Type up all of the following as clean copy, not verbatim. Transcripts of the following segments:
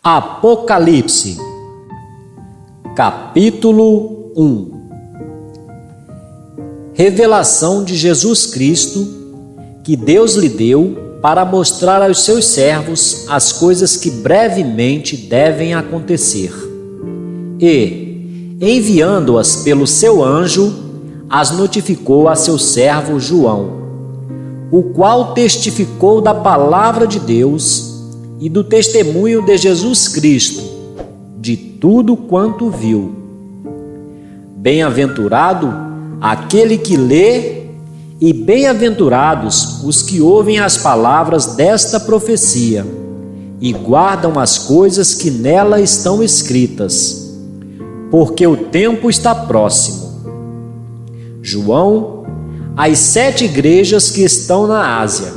Apocalipse, capítulo 1. Revelação de Jesus Cristo, que Deus lhe deu para mostrar aos seus servos as coisas que brevemente devem acontecer. E, enviando-as pelo seu anjo, as notificou a seu servo João, o qual testificou da palavra de Deus e do testemunho de Jesus Cristo, de tudo quanto viu. Bem-aventurado aquele que lê, e bem-aventurados os que ouvem as palavras desta profecia e guardam as coisas que nela estão escritas, porque o tempo está próximo. João, às 7 igrejas que estão na Ásia.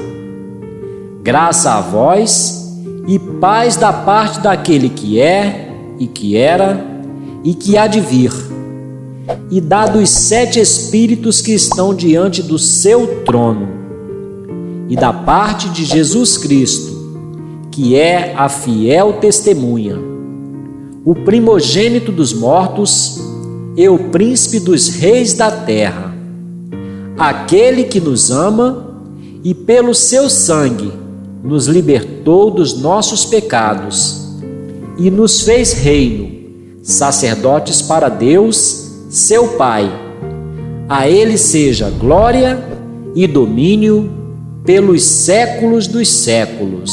Graça a vós e paz da parte daquele que é, e que era, e que há de vir, e da dos 7 Espíritos que estão diante do seu trono, e da parte de Jesus Cristo, que é a fiel testemunha, o primogênito dos mortos e o príncipe dos reis da terra, aquele que nos ama e pelo seu sangue nos libertou dos nossos pecados e nos fez reino, sacerdotes para Deus, seu Pai. A Ele seja glória e domínio pelos séculos dos séculos.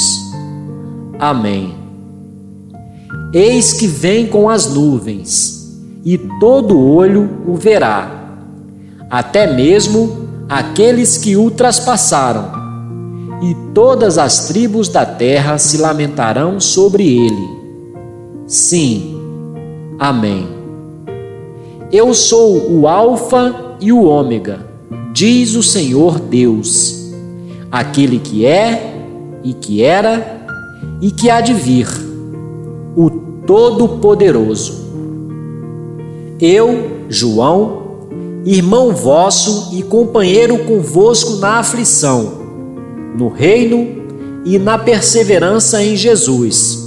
Amém. Eis que vem com as nuvens, e todo olho o verá, até mesmo aqueles que o traspassaram, e todas as tribos da terra se lamentarão sobre ele. Sim, amém. Eu sou o Alfa e o Ômega, diz o Senhor Deus, aquele que é, e que era, e que há de vir, o Todo-Poderoso. Eu, João, irmão vosso e companheiro convosco na aflição, no reino e na perseverança em Jesus,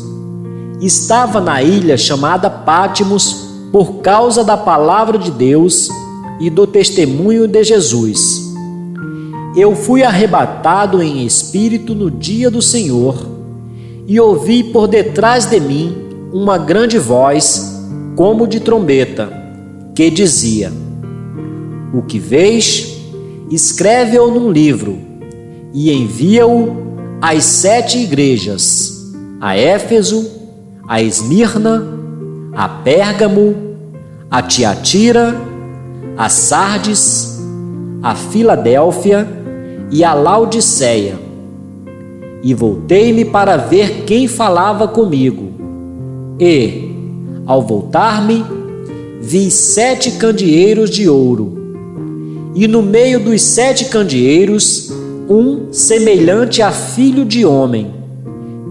estava na ilha chamada Pátimos por causa da palavra de Deus e do testemunho de Jesus. Eu fui arrebatado em espírito no dia do Senhor e ouvi por detrás de mim uma grande voz, como de trombeta, que dizia: O que vês, escreve-o num livro e envia-o às 7 igrejas, a Éfeso, a Esmirna, a Pérgamo, a Tiatira, a Sardes, a Filadélfia e a Laodiceia. E voltei-me para ver quem falava comigo. E, ao voltar-me, vi 7 candeeiros de ouro, e no meio dos 7 candeeiros, um semelhante a filho de homem,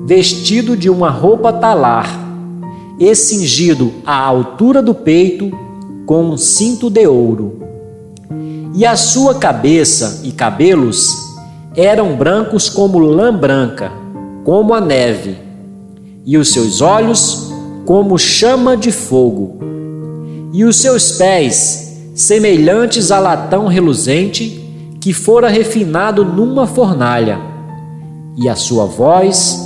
vestido de uma roupa talar, e cingido à altura do peito com um cinto de ouro. E a sua cabeça e cabelos eram brancos como lã branca, como a neve, e os seus olhos como chama de fogo, e os seus pés semelhantes a latão reluzente que fora refinado numa fornalha, e a sua voz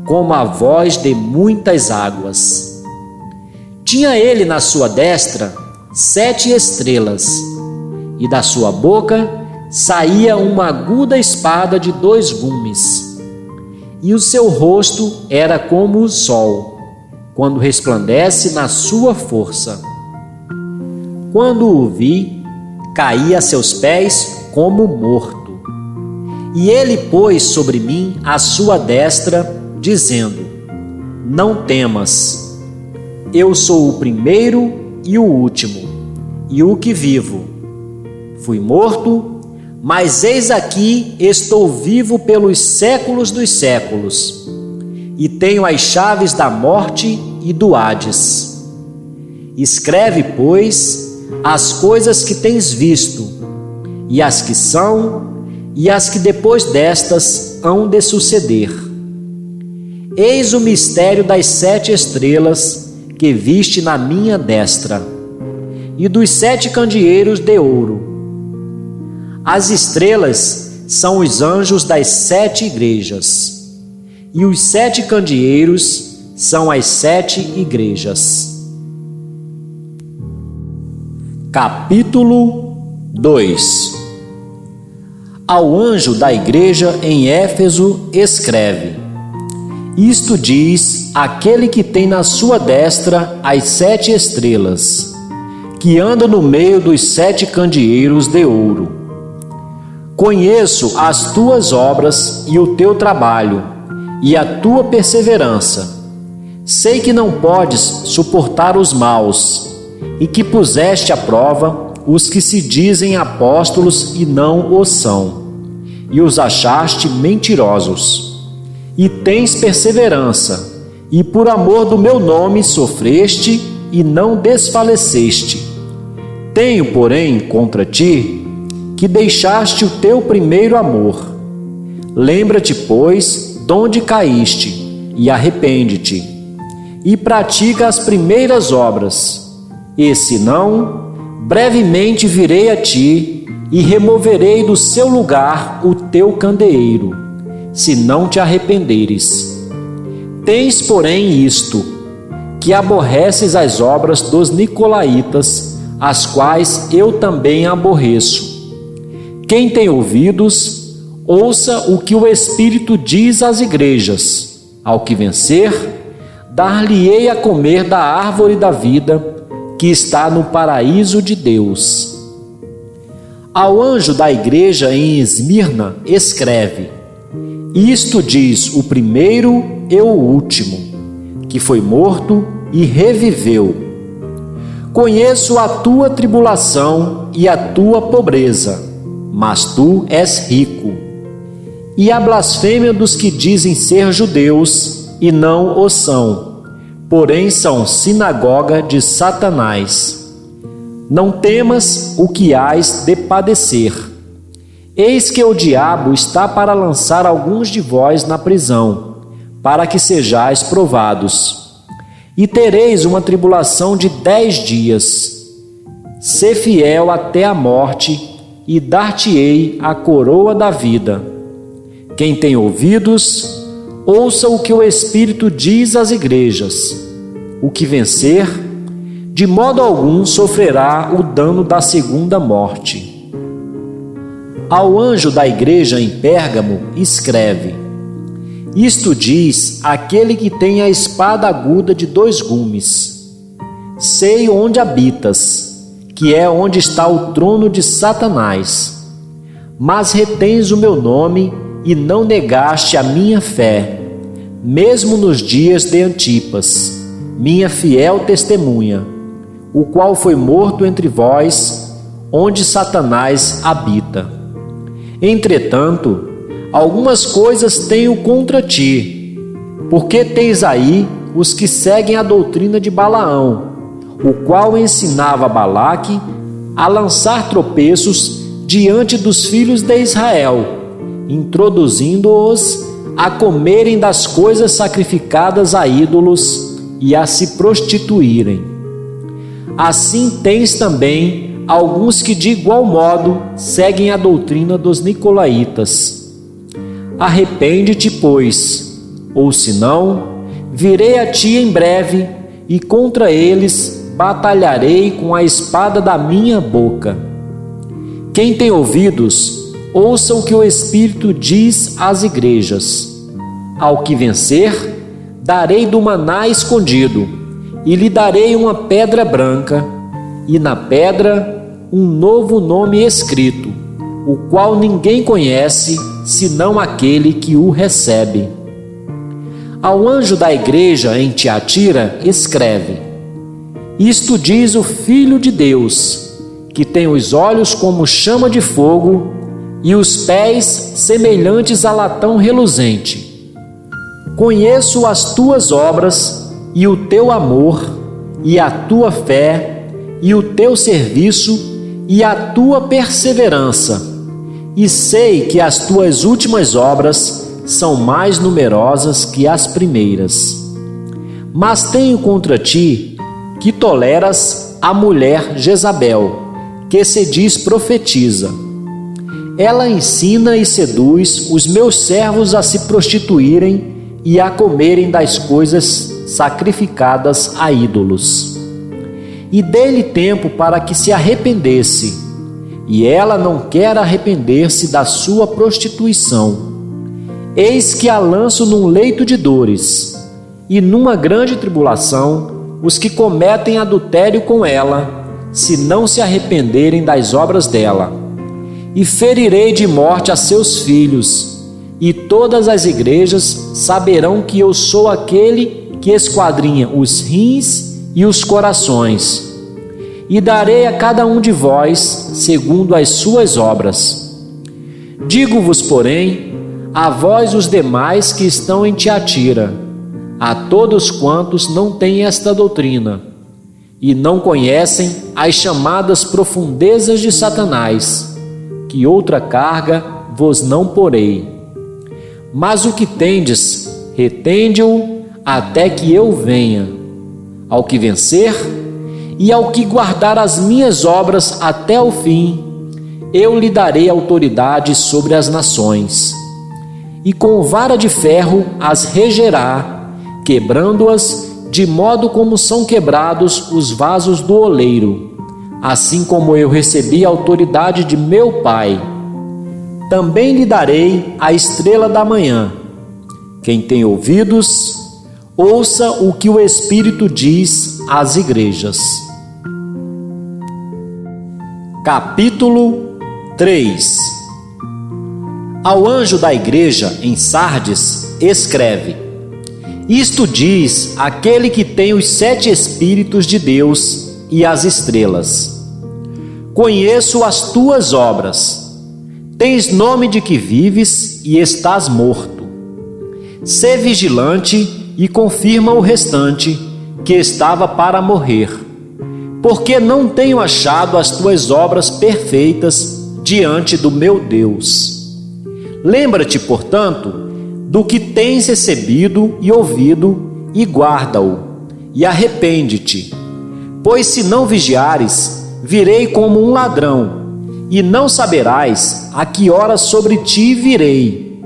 como a voz de muitas águas. Tinha ele na sua destra 7 estrelas, e da sua boca saía uma aguda espada de 2 gumes, e o seu rosto era como o sol, quando resplandece na sua força. Quando o vi, caí a seus pés como morto. E ele pôs sobre mim a sua destra, dizendo: Não temas, eu sou o primeiro e o último, e o que vivo. Fui morto, mas eis aqui estou vivo pelos séculos dos séculos, e tenho as chaves da morte e do Hades. Escreve, pois, as coisas que tens visto, e as que são, e as que depois destas hão de suceder. Eis o mistério das 7 estrelas que viste na minha destra, e dos 7 candeeiros de ouro. As estrelas são os anjos das 7 igrejas, e os 7 candeeiros são as 7 igrejas. Capítulo 2. Ao anjo da igreja em Éfeso escreve: Isto diz aquele que tem na sua destra as 7 estrelas, que anda no meio dos 7 candeeiros de ouro. Conheço as tuas obras e o teu trabalho, e a tua perseverança. Sei que não podes suportar os maus, e que puseste à prova os que se dizem apóstolos e não o são, e os achaste mentirosos. E tens perseverança, e por amor do meu nome sofreste e não desfaleceste. Tenho, porém, contra ti, que deixaste o teu primeiro amor. Lembra-te, pois, donde caíste, e arrepende-te, e pratica as primeiras obras. E se não, brevemente virei a ti e removerei do seu lugar o teu candeeiro, se não te arrependeres. Tens, porém, isto, que aborreces as obras dos nicolaítas, as quais eu também aborreço. Quem tem ouvidos, ouça o que o Espírito diz às igrejas. Ao que vencer, dar-lhe-ei a comer da árvore da vida, que está no paraíso de Deus. Ao anjo da igreja em Esmirna escreve: Isto diz o primeiro e o último, que foi morto e reviveu. Conheço a tua tribulação e a tua pobreza, mas tu és rico. E a blasfêmia dos que dizem ser judeus e não o são, porém são sinagoga de Satanás. Não temas o que hás de padecer. Eis que o diabo está para lançar alguns de vós na prisão, para que sejais provados. E tereis uma tribulação de 10 dias. Sê fiel até a morte, e dar-te-ei a coroa da vida. Quem tem ouvidos, ouça o que o Espírito diz às igrejas. O que vencer, de modo algum sofrerá o dano da segunda morte. Ao anjo da igreja em Pérgamo escreve: Isto diz aquele que tem a espada aguda de 2 gumes. Sei onde habitas, que é onde está o trono de Satanás. Mas retens o meu nome e não negaste a minha fé, mesmo nos dias de Antipas, minha fiel testemunha, o qual foi morto entre vós, onde Satanás habita. Entretanto, algumas coisas tenho contra ti, porque tens aí os que seguem a doutrina de Balaão, o qual ensinava Balaque a lançar tropeços diante dos filhos de Israel, introduzindo-os a comerem das coisas sacrificadas a ídolos e a se prostituírem. Assim tens também alguns que de igual modo seguem a doutrina dos nicolaítas. Arrepende-te, pois, ou senão, virei a ti em breve e contra eles batalharei com a espada da minha boca. Quem tem ouvidos, ouça o que o Espírito diz às igrejas. Ao que vencer, darei do maná escondido, e lhe darei uma pedra branca, e na pedra um novo nome escrito, o qual ninguém conhece, senão aquele que o recebe. Ao anjo da igreja em Tiatira escreve: Isto diz o Filho de Deus, que tem os olhos como chama de fogo e os pés semelhantes a latão reluzente. Conheço as tuas obras e o teu amor e a tua fé e o teu serviço e a tua perseverança, e sei que as tuas últimas obras são mais numerosas que as primeiras. Mas tenho contra ti que toleras a mulher Jezabel, que se diz profetiza. Ela ensina e seduz os meus servos a se prostituírem e a comerem das coisas sacrificadas a ídolos. E dei-lhe tempo para que se arrependesse, e ela não quer arrepender-se da sua prostituição. Eis que a lanço num leito de dores, e numa grande tribulação, os que cometem adultério com ela, se não se arrependerem das obras dela. E ferirei de morte a seus filhos, e todas as igrejas saberão que eu sou aquele que esquadrinha os rins e os corações. E darei a cada um de vós segundo as suas obras. Digo-vos, porém, a vós os demais que estão em Tiatira, a todos quantos não têm esta doutrina, e não conhecem as chamadas profundezas de Satanás, que outra carga vos não porei. Mas o que tendes, retende-o até que eu venha. Ao que vencer, e ao que guardar as minhas obras até o fim, eu lhe darei autoridade sobre as nações. E com vara de ferro as regerá, quebrando-as de modo como são quebrados os vasos do oleiro, assim como eu recebi a autoridade de meu Pai. Também lhe darei a estrela da manhã. Quem tem ouvidos, ouça o que o Espírito diz às igrejas. Capítulo 3. Ao anjo da igreja em Sardes, escreve: Isto diz aquele que tem os 7 Espíritos de Deus e as estrelas. Conheço as tuas obras. Tens nome de que vives e estás morto. Sê vigilante e confirma o restante, que estava para morrer, porque não tenho achado as tuas obras perfeitas diante do meu Deus. Lembra-te, portanto, do que tens recebido e ouvido, e guarda-o, e arrepende-te. Pois se não vigiares, virei como um ladrão, e não saberás a que hora sobre ti virei.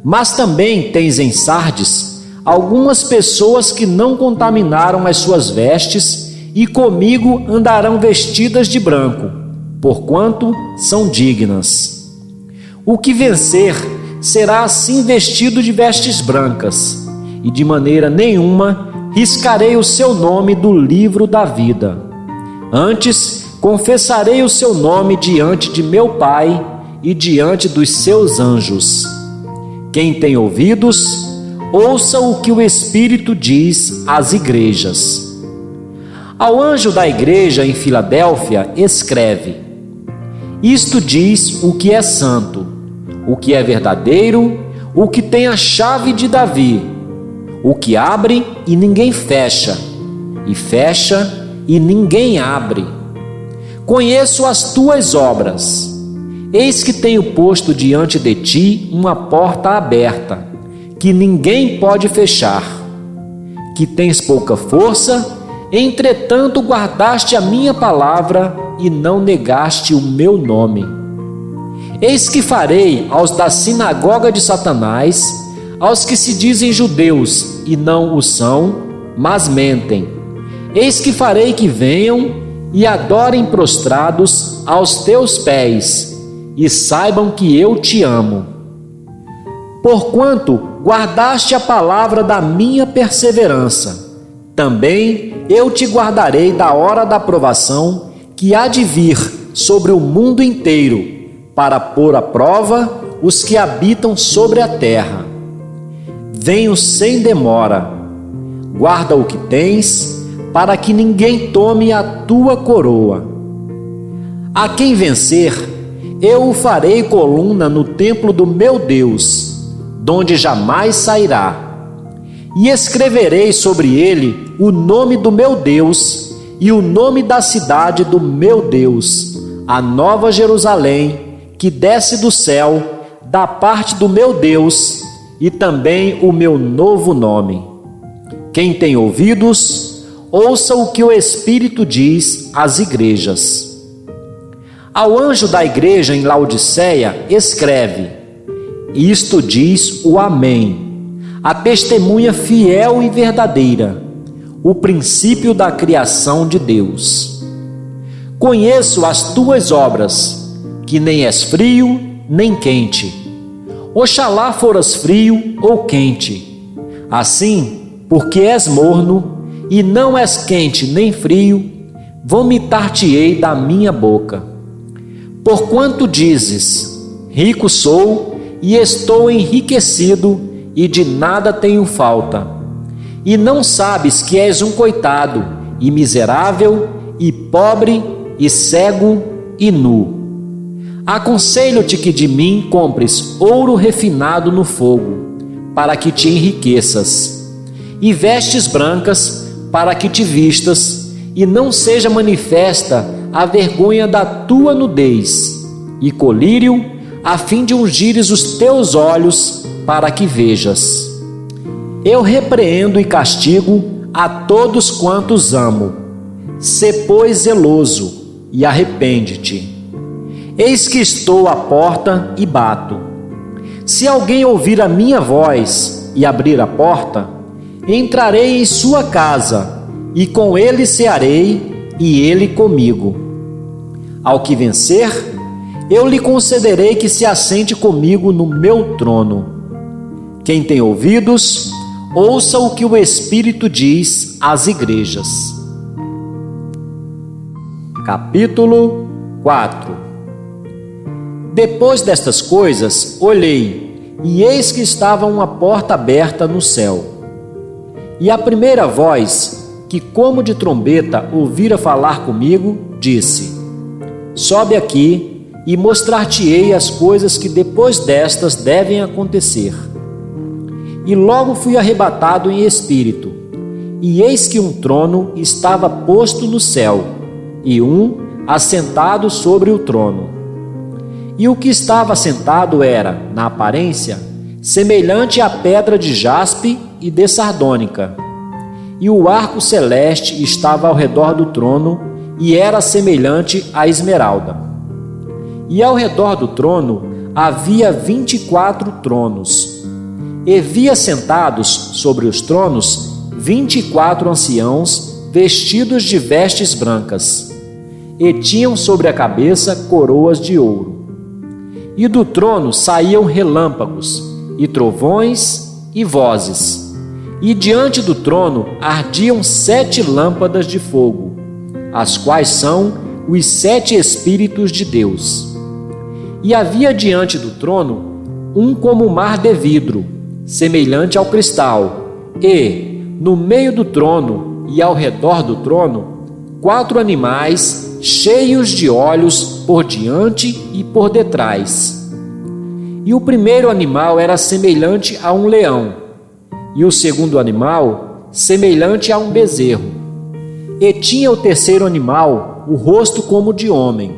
Mas também tens em Sardes algumas pessoas que não contaminaram as suas vestes, e comigo andarão vestidas de branco, porquanto são dignas. O que vencer será assim vestido de vestes brancas, e de maneira nenhuma riscarei o seu nome do livro da vida. Antes, confessarei o seu nome diante de meu Pai e diante dos seus anjos. Quem tem ouvidos, ouça o que o Espírito diz às igrejas. Ao anjo da igreja em Filadélfia, escreve: Isto diz o que é santo, o que é verdadeiro, o que tem a chave de Davi, o que abre e ninguém fecha, e fecha e ninguém abre. Conheço as tuas obras. Eis que tenho posto diante de ti uma porta aberta, que ninguém pode fechar. Que tens pouca força, entretanto guardaste a minha palavra e não negaste o meu nome. Eis que farei aos da sinagoga de Satanás, aos que se dizem judeus e não o são, mas mentem. Eis que farei que venham e adorem prostrados aos teus pés, e saibam que eu te amo. Porquanto guardaste a palavra da minha perseverança, também eu te guardarei da hora da provação que há de vir sobre o mundo inteiro, para pôr à prova os que habitam sobre a terra. Venho sem demora. Guarda o que tens, para que ninguém tome a tua coroa. A quem vencer, eu o farei coluna no templo do meu Deus, donde jamais sairá. E escreverei sobre ele o nome do meu Deus e o nome da cidade do meu Deus, a nova Jerusalém, que desce do céu, da parte do meu Deus, e também o meu novo nome. Quem tem ouvidos, ouça o que o Espírito diz às igrejas. Ao anjo da igreja em Laodiceia, escreve: Isto diz o Amém, a testemunha fiel e verdadeira, o princípio da criação de Deus. Conheço as tuas obras, que nem és frio nem quente. Oxalá foras frio ou quente. Assim, porque és morno e não és quente nem frio, vomitar-te-ei da minha boca. Porquanto dizes: rico sou e estou enriquecido e de nada tenho falta, e não sabes que és um coitado e miserável e pobre e cego e nu. Aconselho-te que de mim compres ouro refinado no fogo, para que te enriqueças, e vestes brancas, para que te vistas, e não seja manifesta a vergonha da tua nudez, e colírio, a fim de ungires os teus olhos, para que vejas. Eu repreendo e castigo a todos quantos amo. Sê, pois, zeloso, e arrepende-te. Eis que estou à porta e bato. Se alguém ouvir a minha voz e abrir a porta, entrarei em sua casa, e com ele cearei, e ele comigo. Ao que vencer, eu lhe concederei que se assente comigo no meu trono. Quem tem ouvidos, ouça o que o Espírito diz às igrejas. Capítulo 4. Depois destas coisas, olhei, e eis que estava uma porta aberta no céu. E a primeira voz, que como de trombeta ouvira falar comigo, disse: Sobe aqui, e mostrar-te-ei as coisas que depois destas devem acontecer. E logo fui arrebatado em espírito, e eis que um trono estava posto no céu, e um assentado sobre o trono. E o que estava assentado era, na aparência, semelhante à pedra de jaspe e de sardônica. E o arco celeste estava ao redor do trono, e era semelhante à esmeralda. E ao redor do trono havia 24 tronos. E via sentados sobre os tronos 24 anciãos, vestidos de vestes brancas, e tinham sobre a cabeça coroas de ouro. E do trono saíam relâmpagos, e trovões, e vozes. E diante do trono ardiam 7 lâmpadas de fogo, as quais são os 7 Espíritos de Deus. E havia diante do trono um como mar de vidro, semelhante ao cristal, e, no meio do trono e ao redor do trono, 4 animais cheios de olhos por diante e por detrás. E o primeiro animal era semelhante a um leão, e o segundo animal semelhante a um bezerro. E tinha o terceiro animal o rosto como de homem,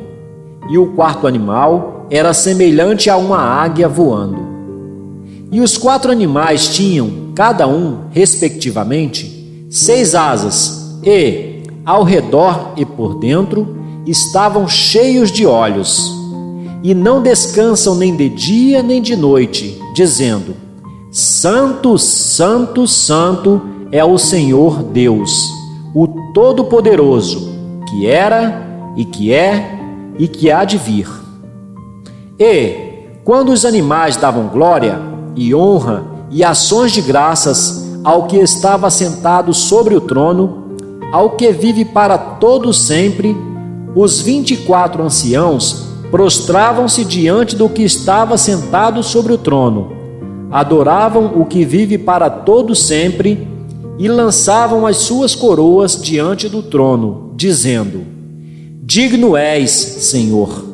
e o quarto animal era semelhante a uma águia voando. E os 4 animais tinham, cada um, respectivamente, 6 asas, e, ao redor e por dentro, estavam cheios de olhos, e não descansam nem de dia nem de noite, dizendo: Santo, Santo, Santo é o Senhor Deus, o Todo-Poderoso, que era, e que é, e que há de vir. E, quando os animais davam glória, e honra, e ações de graças ao que estava sentado sobre o trono, ao que vive para todo sempre, os 24 anciãos prostravam-se diante do que estava sentado sobre o trono, adoravam o que vive para todo sempre e lançavam as suas coroas diante do trono, dizendo: Digno és, Senhor,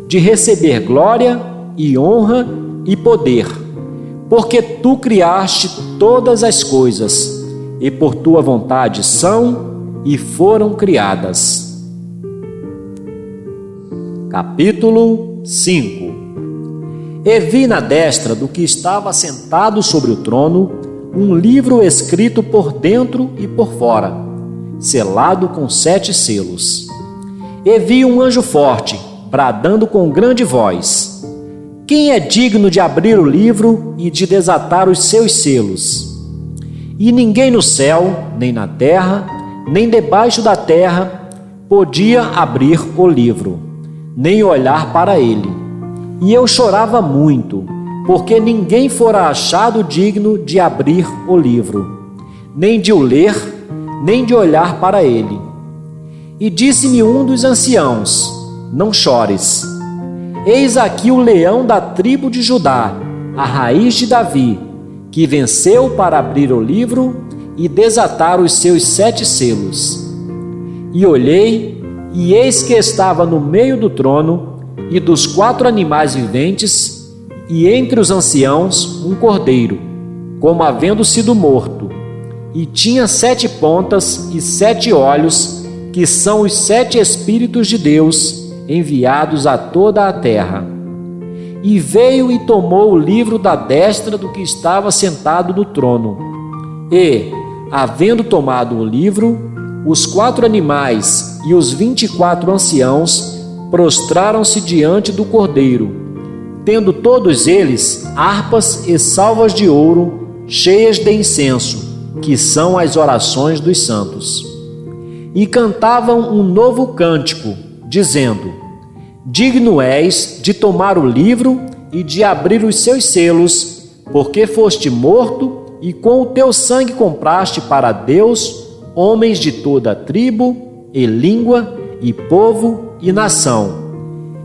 de receber glória e honra e poder, porque tu criaste todas as coisas, e por tua vontade são e foram criadas. Capítulo 5. E vi na destra do que estava sentado sobre o trono um livro escrito por dentro e por fora, selado com 7 selos. E vi um anjo forte, bradando com grande voz: Quem é digno de abrir o livro e de desatar os seus selos? E ninguém no céu, nem na terra, nem debaixo da terra, podia abrir o livro, nem olhar para ele. E eu chorava muito, porque ninguém fora achado digno de abrir o livro, nem de o ler, nem de olhar para ele. E disse-me um dos anciãos: Não chores. Eis aqui o leão da tribo de Judá, a raiz de Davi, que venceu para abrir o livro e desatar os seus 7 selos. E olhei, e eis que estava no meio do trono e dos 4 animais viventes, e entre os anciãos um cordeiro, como havendo sido morto, e tinha 7 pontas e 7 olhos, que são os 7 Espíritos de Deus, enviados a toda a terra. E veio e tomou o livro da destra do que estava sentado no trono. E, havendo tomado o livro, os 4 animais e os 24 anciãos prostraram-se diante do cordeiro, tendo todos eles harpas e salvas de ouro cheias de incenso, que são as orações dos santos. E cantavam um novo cântico, dizendo: Digno és de tomar o livro e de abrir os seus selos, porque foste morto e com o teu sangue compraste para Deus homens de toda tribo, e língua, e povo, e nação.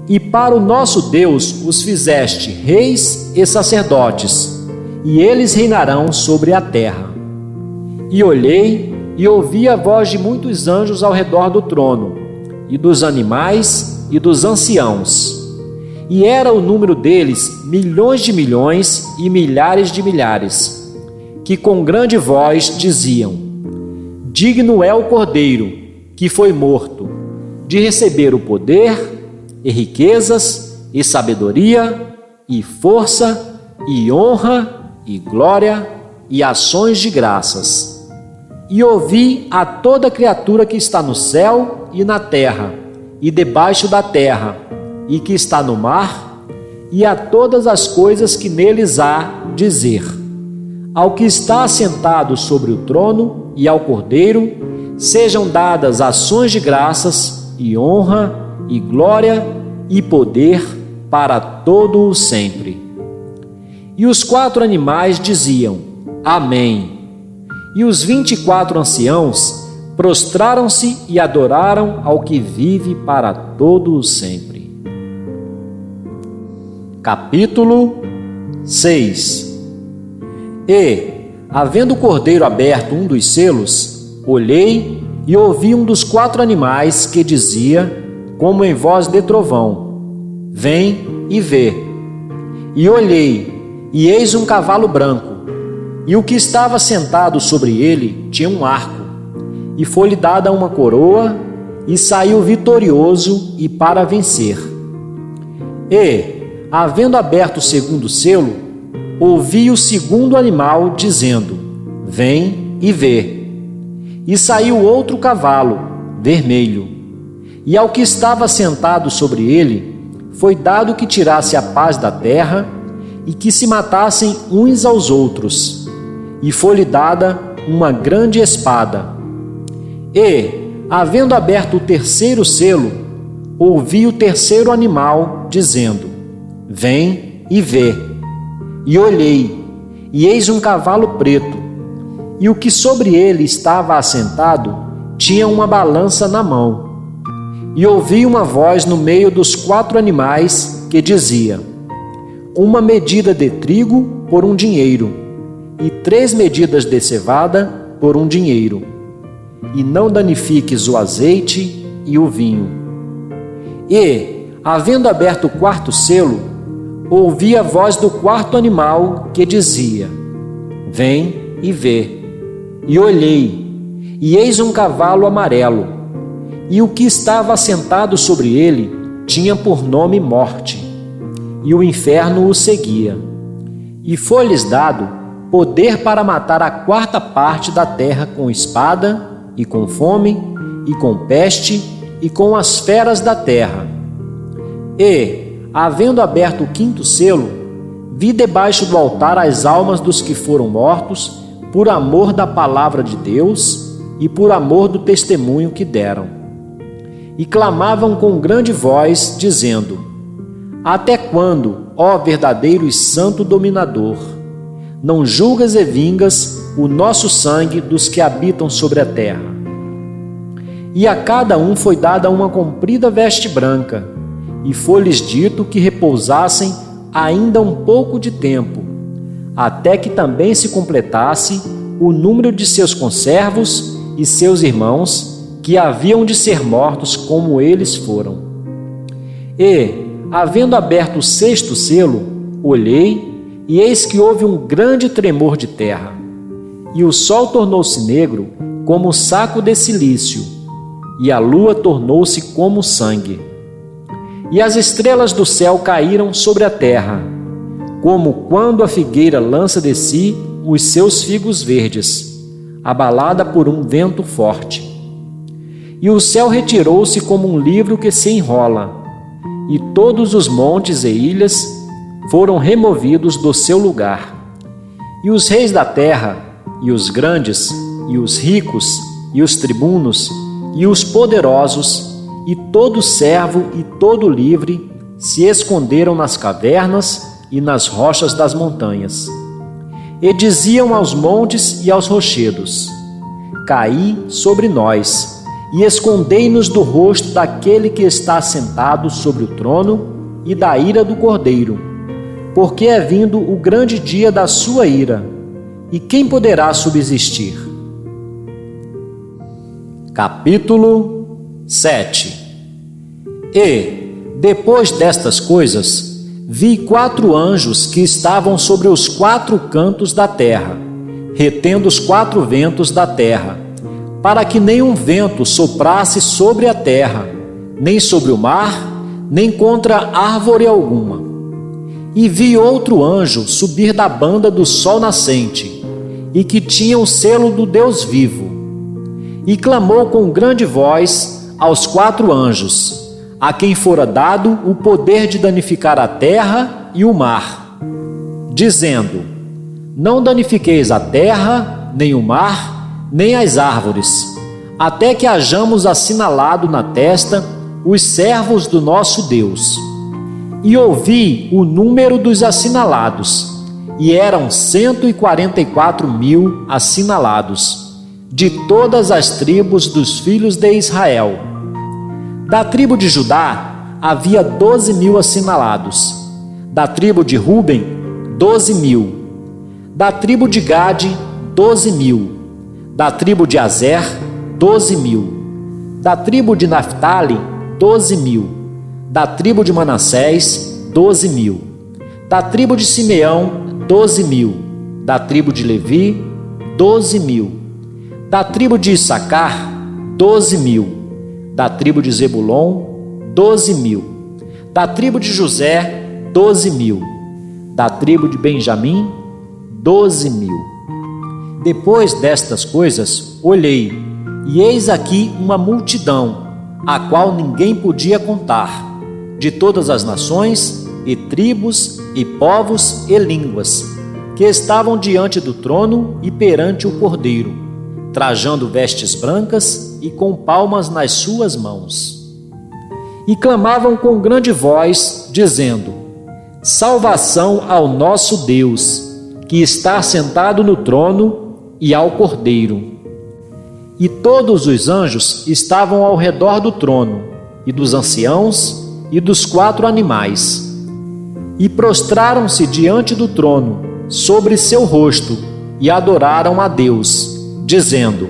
E para o nosso Deus os fizeste reis e sacerdotes, e eles reinarão sobre a terra. E olhei e ouvi a voz de muitos anjos ao redor do trono, e dos animais e dos anciãos. E era o número deles milhões de milhões e milhares de milhares, que com grande voz diziam: Digno é o Cordeiro, que foi morto, de receber o poder, e riquezas, e sabedoria, e força, e honra, e glória, e ações de graças. E ouvi a toda criatura que está no céu e na terra, e debaixo da terra, e que está no mar, e a todas as coisas que neles há, dizer: Ao que está assentado sobre o trono e ao Cordeiro sejam dadas ações de graças, e honra, e glória, e poder para todo o sempre. E os 4 animais diziam: Amém. E os 24 anciãos prostraram-se e adoraram ao que vive para todo o sempre. Capítulo 6. E, havendo o cordeiro aberto um dos selos, olhei e ouvi um dos 4 animais que dizia, como em voz de trovão: Vem e vê. E olhei, e eis um cavalo branco, e o que estava sentado sobre ele tinha um arco, e foi-lhe dada uma coroa, e saiu vitorioso e para vencer. E, havendo aberto o 2º selo, ouvi o 2º animal dizendo: Vem e vê. E saiu outro cavalo, vermelho, e ao que estava sentado sobre ele foi dado que tirasse a paz da terra e que se matassem uns aos outros, e foi-lhe dada uma grande espada. E, havendo aberto o 3º selo, ouvi o 3º animal dizendo: Vem e vê. E olhei, e eis um cavalo preto, e o que sobre ele estava assentado tinha uma balança na mão. E ouvi uma voz no meio dos 4 animais que dizia: Uma medida de trigo por um dinheiro, e 3 medidas de cevada por um dinheiro, e não danifiques o azeite e o vinho. E, havendo aberto o 4º selo, ouvi a voz do 4º animal que dizia: Vem e vê. E olhei, e eis um cavalo amarelo, e o que estava assentado sobre ele tinha por nome Morte, e o inferno o seguia. E foi-lhes dado poder para matar a 4ª parte da terra com espada, e com fome, e com peste, e com as feras da terra. E, havendo aberto o 5º selo, vi debaixo do altar as almas dos que foram mortos por amor da palavra de Deus e por amor do testemunho que deram. E clamavam com grande voz, dizendo: Até quando, ó verdadeiro e santo dominador, não julgas e vingas o nosso sangue dos que habitam sobre a terra? E a cada um foi dada uma comprida veste branca, e foi-lhes dito que repousassem ainda um pouco de tempo, até que também se completasse o número de seus conservos e seus irmãos, que haviam de ser mortos como eles foram. E, havendo aberto o 6º selo, olhei, e eis que houve um grande tremor de terra, e o sol tornou-se negro como saco de cilício, e a lua tornou-se como sangue. E as estrelas do céu caíram sobre a terra, como quando a figueira lança de si os seus figos verdes, abalada por um vento forte. E o céu retirou-se como um livro que se enrola, e todos os montes e ilhas foram removidos do seu lugar. E os reis da terra, e os grandes, e os ricos, e os tribunos, e os poderosos, e todo servo e todo livre se esconderam nas cavernas e nas rochas das montanhas. E diziam aos montes e aos rochedos: Caí sobre nós, e escondei-nos do rosto daquele que está sentado sobre o trono e da ira do Cordeiro, porque é vindo o grande dia da sua ira, e quem poderá subsistir? Capítulo 7. E, depois destas coisas, vi 4 anjos que estavam sobre os 4 cantos da terra, retendo os 4 ventos da terra, para que nenhum vento soprasse sobre a terra, nem sobre o mar, nem contra árvore alguma. E vi outro anjo subir da banda do sol nascente, e que tinha o selo do Deus vivo. E clamou com grande voz aos 4 anjos, a quem fora dado o poder de danificar a terra e o mar, dizendo: Não danifiqueis a terra, nem o mar, nem as árvores, até que hajamos assinalado na testa os servos do nosso Deus. E ouvi o número dos assinalados, e eram 144.000 assinalados, de todas as tribos dos filhos de Israel. Da tribo de Judá havia 12.000 assinalados, da tribo de Ruben 12.000, da tribo de Gade 12.000, da tribo de Azer 12.000, da tribo de Naftali 12.000, da tribo de Manassés 12.000, da tribo de Simeão 12.000, da tribo de Levi 12.000, da tribo de Issacar 12.000, da tribo de Zebulon 12.000, da tribo de José 12.000, da tribo de Benjamim 12.000. Depois destas coisas, olhei, e eis aqui uma multidão, a qual ninguém podia contar, de todas as nações, e tribos, e povos, e línguas, que estavam diante do trono e perante o Cordeiro, trajando vestes brancas e com palmas nas suas mãos. E clamavam com grande voz, dizendo: Salvação ao nosso Deus, que está sentado no trono, e ao Cordeiro. E todos os anjos estavam ao redor do trono, e dos anciãos, e dos 4 animais. E prostraram-se diante do trono, sobre seu rosto, e adoraram a Deus, dizendo: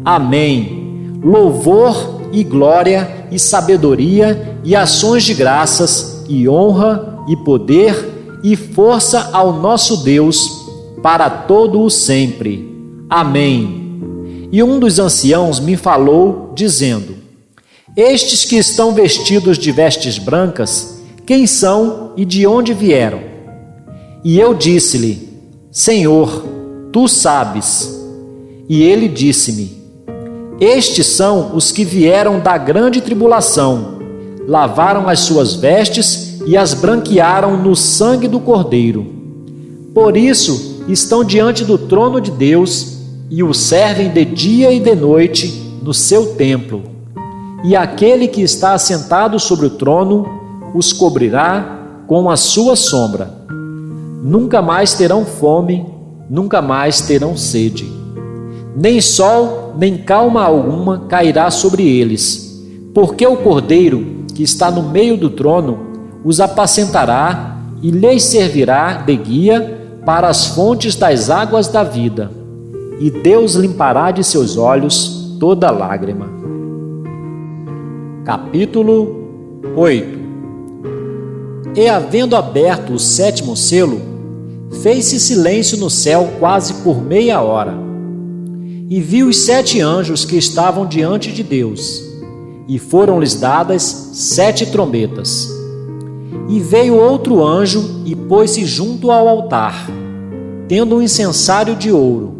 Amém. Louvor e glória e sabedoria e ações de graças e honra e poder e força ao nosso Deus para todo o sempre. Amém. E um dos anciãos me falou, dizendo: Estes que estão vestidos de vestes brancas, quem são e de onde vieram? E eu disse-lhe: Senhor, tu sabes. E ele disse-me: Estes são os que vieram da grande tribulação, lavaram as suas vestes e as branquearam no sangue do Cordeiro. Por isso estão diante do trono de Deus e o servem de dia e de noite no seu templo. E aquele que está assentado sobre o trono os cobrirá com a sua sombra. Nunca mais terão fome, nunca mais terão sede. Nem sol, nem calma alguma cairá sobre eles, porque o Cordeiro, que está no meio do trono, os apacentará e lhes servirá de guia para as fontes das águas da vida, e Deus limpará de seus olhos toda lágrima. Capítulo 8. E havendo aberto o 7º selo, fez-se silêncio no céu quase por meia hora. E vi os 7 anjos que estavam diante de Deus, e foram-lhes dadas 7 trombetas. E veio outro anjo e pôs-se junto ao altar, tendo um incensário de ouro,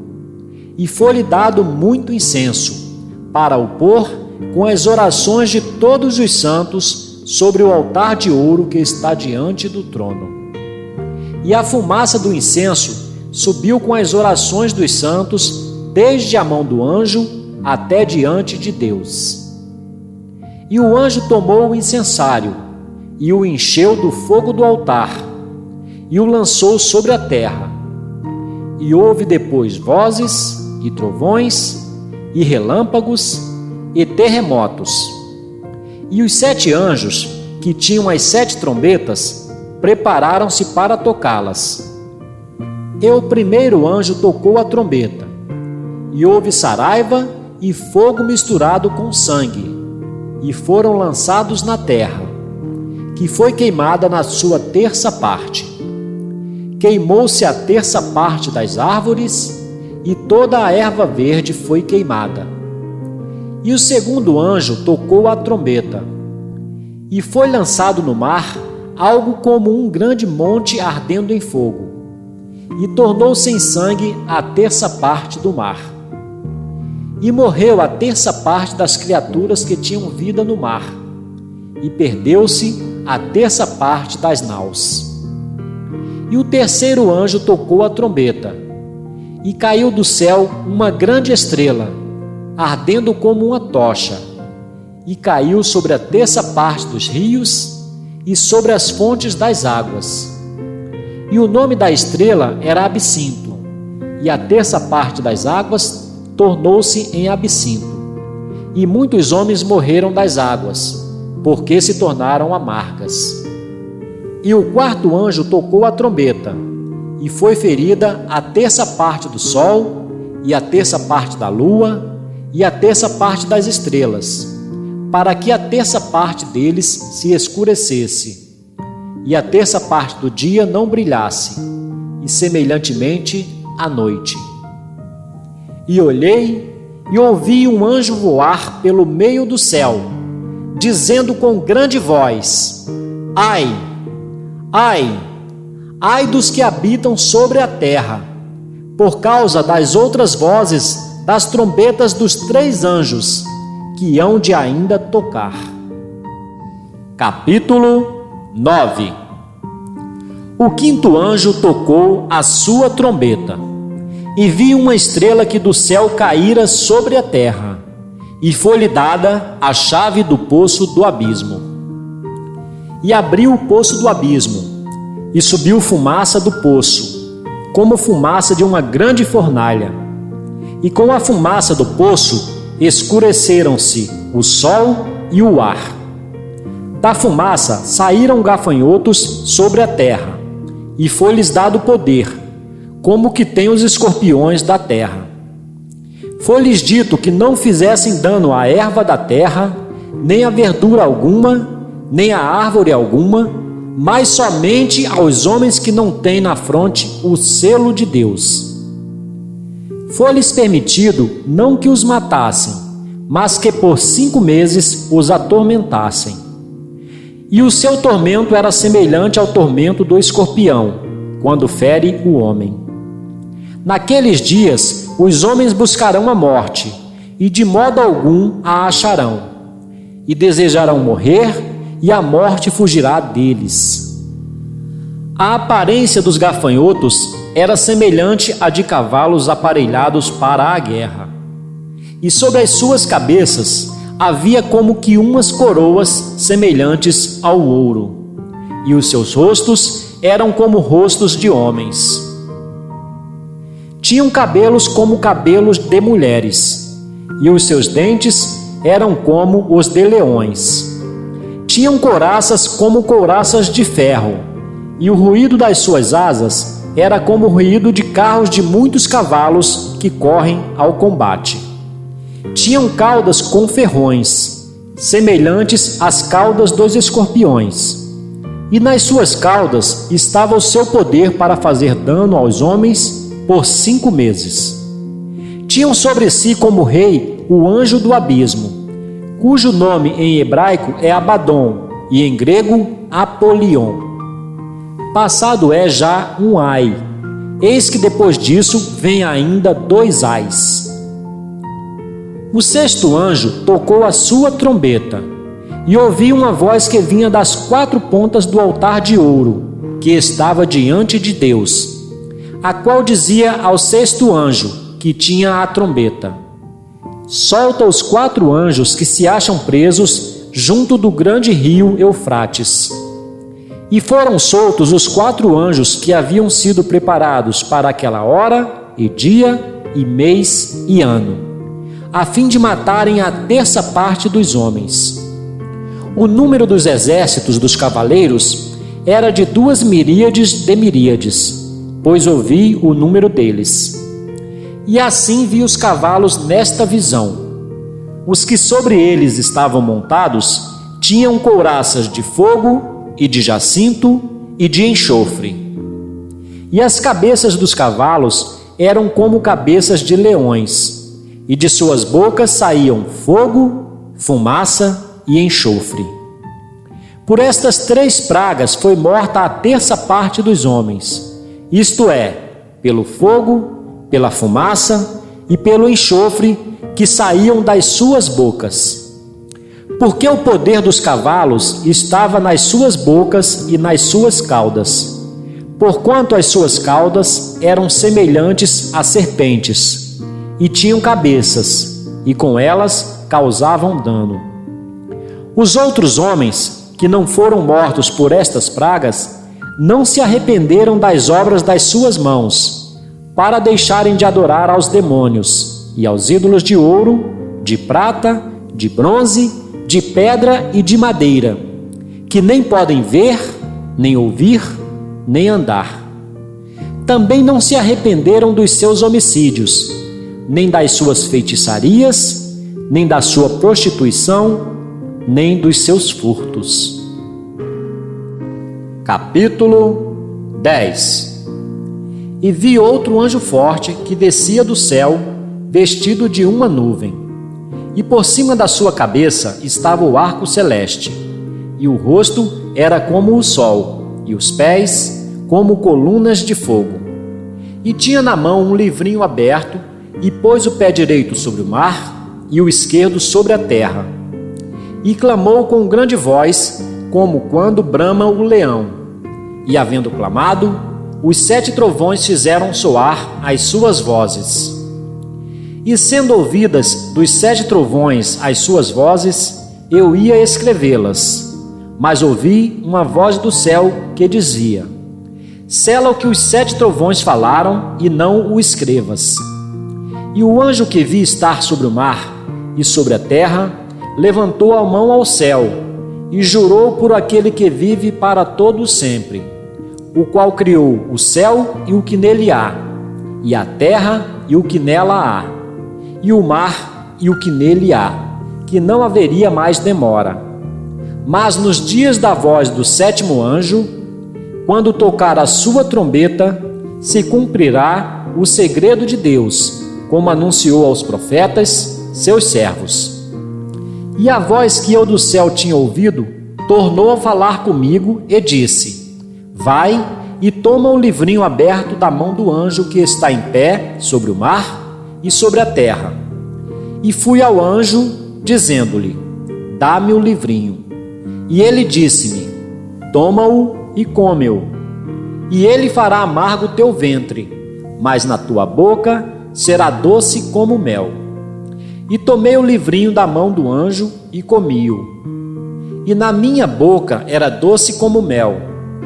e foi-lhe dado muito incenso, para o pôr com as orações de todos os santos sobre o altar de ouro que está diante do trono. E a fumaça do incenso subiu com as orações dos santos, desde a mão do anjo até diante de Deus. E o anjo tomou o incensário, e o encheu do fogo do altar, e o lançou sobre a terra. E houve depois vozes, e trovões, e relâmpagos, e terremotos. E os 7 anjos, que tinham as 7 trombetas, prepararam-se para tocá-las. E o primeiro anjo tocou a trombeta, e houve saraiva e fogo misturado com sangue, e foram lançados na terra, que foi queimada na sua terça parte. Queimou-se a terça parte das árvores, e toda a erva verde foi queimada. E o segundo anjo tocou a trombeta, e foi lançado no mar algo como um grande monte ardendo em fogo, e tornou-se em sangue a terça parte do mar. E morreu a terça parte das criaturas que tinham vida no mar, e perdeu-se a terça parte das naus. E o terceiro anjo tocou a trombeta, e caiu do céu uma grande estrela, ardendo como uma tocha, e caiu sobre a terça parte dos rios e sobre as fontes das águas. E o nome da estrela era Absinto, e a terça parte das águas tornou-se em absinto. E muitos homens morreram das águas, porque se tornaram amargas. E o quarto anjo tocou a trombeta, e foi ferida a terça parte do sol, e a terça parte da lua, e a terça parte das estrelas, para que a terça parte deles se escurecesse, e a terça parte do dia não brilhasse, e semelhantemente à noite. E olhei e ouvi um anjo voar pelo meio do céu, dizendo com grande voz: Ai, ai, ai dos que habitam sobre a terra, por causa das outras vozes das trombetas dos 3 anjos, que hão de ainda tocar. Capítulo 9. O quinto anjo tocou a sua trombeta, e vi uma estrela que do céu caíra sobre a terra, e foi-lhe dada a chave do poço do abismo. E abriu o poço do abismo, e subiu fumaça do poço, como fumaça de uma grande fornalha. E com a fumaça do poço escureceram-se o sol e o ar. Da fumaça saíram gafanhotos sobre a terra, e foi-lhes dado poder, como que tem os escorpiões da terra. Foi-lhes dito que não fizessem dano à erva da terra, nem a verdura alguma, nem a árvore alguma, mas somente aos homens que não têm na fronte o selo de Deus. Foi-lhes permitido não que os matassem, mas que por 5 meses os atormentassem. e o seu tormento era semelhante ao tormento do escorpião, quando fere o homem. Naqueles dias, os homens buscarão a morte, e de modo algum a acharão, e desejarão morrer, e a morte fugirá deles. A aparência dos gafanhotos era semelhante à de cavalos aparelhados para a guerra, e sobre as suas cabeças havia como que umas coroas semelhantes ao ouro, e os seus rostos eram como rostos de homens. Tinham cabelos como cabelos de mulheres, e os seus dentes eram como os de leões. Tinham couraças como couraças de ferro, e o ruído das suas asas era como o ruído de carros de muitos cavalos que correm ao combate. Tinham caudas com ferrões, semelhantes às caudas dos escorpiões, e nas suas caudas estava o seu poder para fazer dano aos homens por 5 meses. Tinham sobre si como rei o anjo do abismo, cujo nome em hebraico é Abaddon e em grego Apolion. Passado é já um ai, eis que depois disso vem ainda 2 ais. O 6º anjo tocou a sua trombeta, e ouvi uma voz que vinha das 4 pontas do altar de ouro, que estava diante de Deus, a qual dizia ao 6º anjo, que tinha a trombeta: solta os 4 anjos que se acham presos junto do grande rio Eufrates. E foram soltos os 4 anjos que haviam sido preparados para aquela hora, e dia, e mês, e ano, a fim de matarem a 1/3 parte dos homens. O número dos exércitos dos cavaleiros era de 2 miríades de miríades, pois ouvi o número deles. E assim vi os cavalos nesta visão. Os que sobre eles estavam montados tinham couraças de fogo, e de jacinto, e de enxofre. E as cabeças dos cavalos eram como cabeças de leões, e de suas bocas saíam fogo, fumaça e enxofre. Por estas 3 pragas foi morta a 1/3 parte dos homens, isto é, pelo fogo, pela fumaça e pelo enxofre que saíam das suas bocas. Porque o poder dos cavalos estava nas suas bocas e nas suas caudas, porquanto as suas caudas eram semelhantes a serpentes, e tinham cabeças, e com elas causavam dano. Os outros homens, que não foram mortos por estas pragas, não se arrependeram das obras das suas mãos, para deixarem de adorar aos demônios, e aos ídolos de ouro, de prata, de bronze, de pedra e de madeira, que nem podem ver, nem ouvir, nem andar. Também não se arrependeram dos seus homicídios, nem das suas feitiçarias, nem da sua prostituição, nem dos seus furtos. Capítulo 10. E vi outro anjo forte que descia do céu, vestido de uma nuvem. E por cima da sua cabeça estava o arco celeste, e o rosto era como o sol, e os pés como colunas de fogo. E tinha na mão um livrinho aberto, e pôs o pé direito sobre o mar, e o esquerdo sobre a terra. E clamou com grande voz, como quando brama o leão. E havendo clamado, os 7 trovões fizeram soar as suas vozes. E sendo ouvidas dos 7 trovões as suas vozes, eu ia escrevê-las. Mas ouvi uma voz do céu que dizia: sela o que os 7 trovões falaram e não o escrevas. E o anjo que vi estar sobre o mar e sobre a terra levantou a mão ao céu e jurou por aquele que vive para todo sempre, o qual criou o céu e o que nele há, e a terra e o que nela há, e o mar e o que nele há, que não haveria mais demora. Mas nos dias da voz do 7º anjo, quando tocar a sua trombeta, se cumprirá o segredo de Deus, como anunciou aos profetas, seus servos. E a voz que eu do céu tinha ouvido tornou a falar comigo e disse: Vai e toma o livrinho aberto da mão do anjo que está em pé sobre o mar e sobre a terra. E fui ao anjo, dizendo-lhe: Dá-me o livrinho. E ele disse-me: Toma-o e come-o. E ele fará amargo o teu ventre, mas na tua boca será doce como mel. E tomei o livrinho da mão do anjo e comi-o. E na minha boca era doce como mel,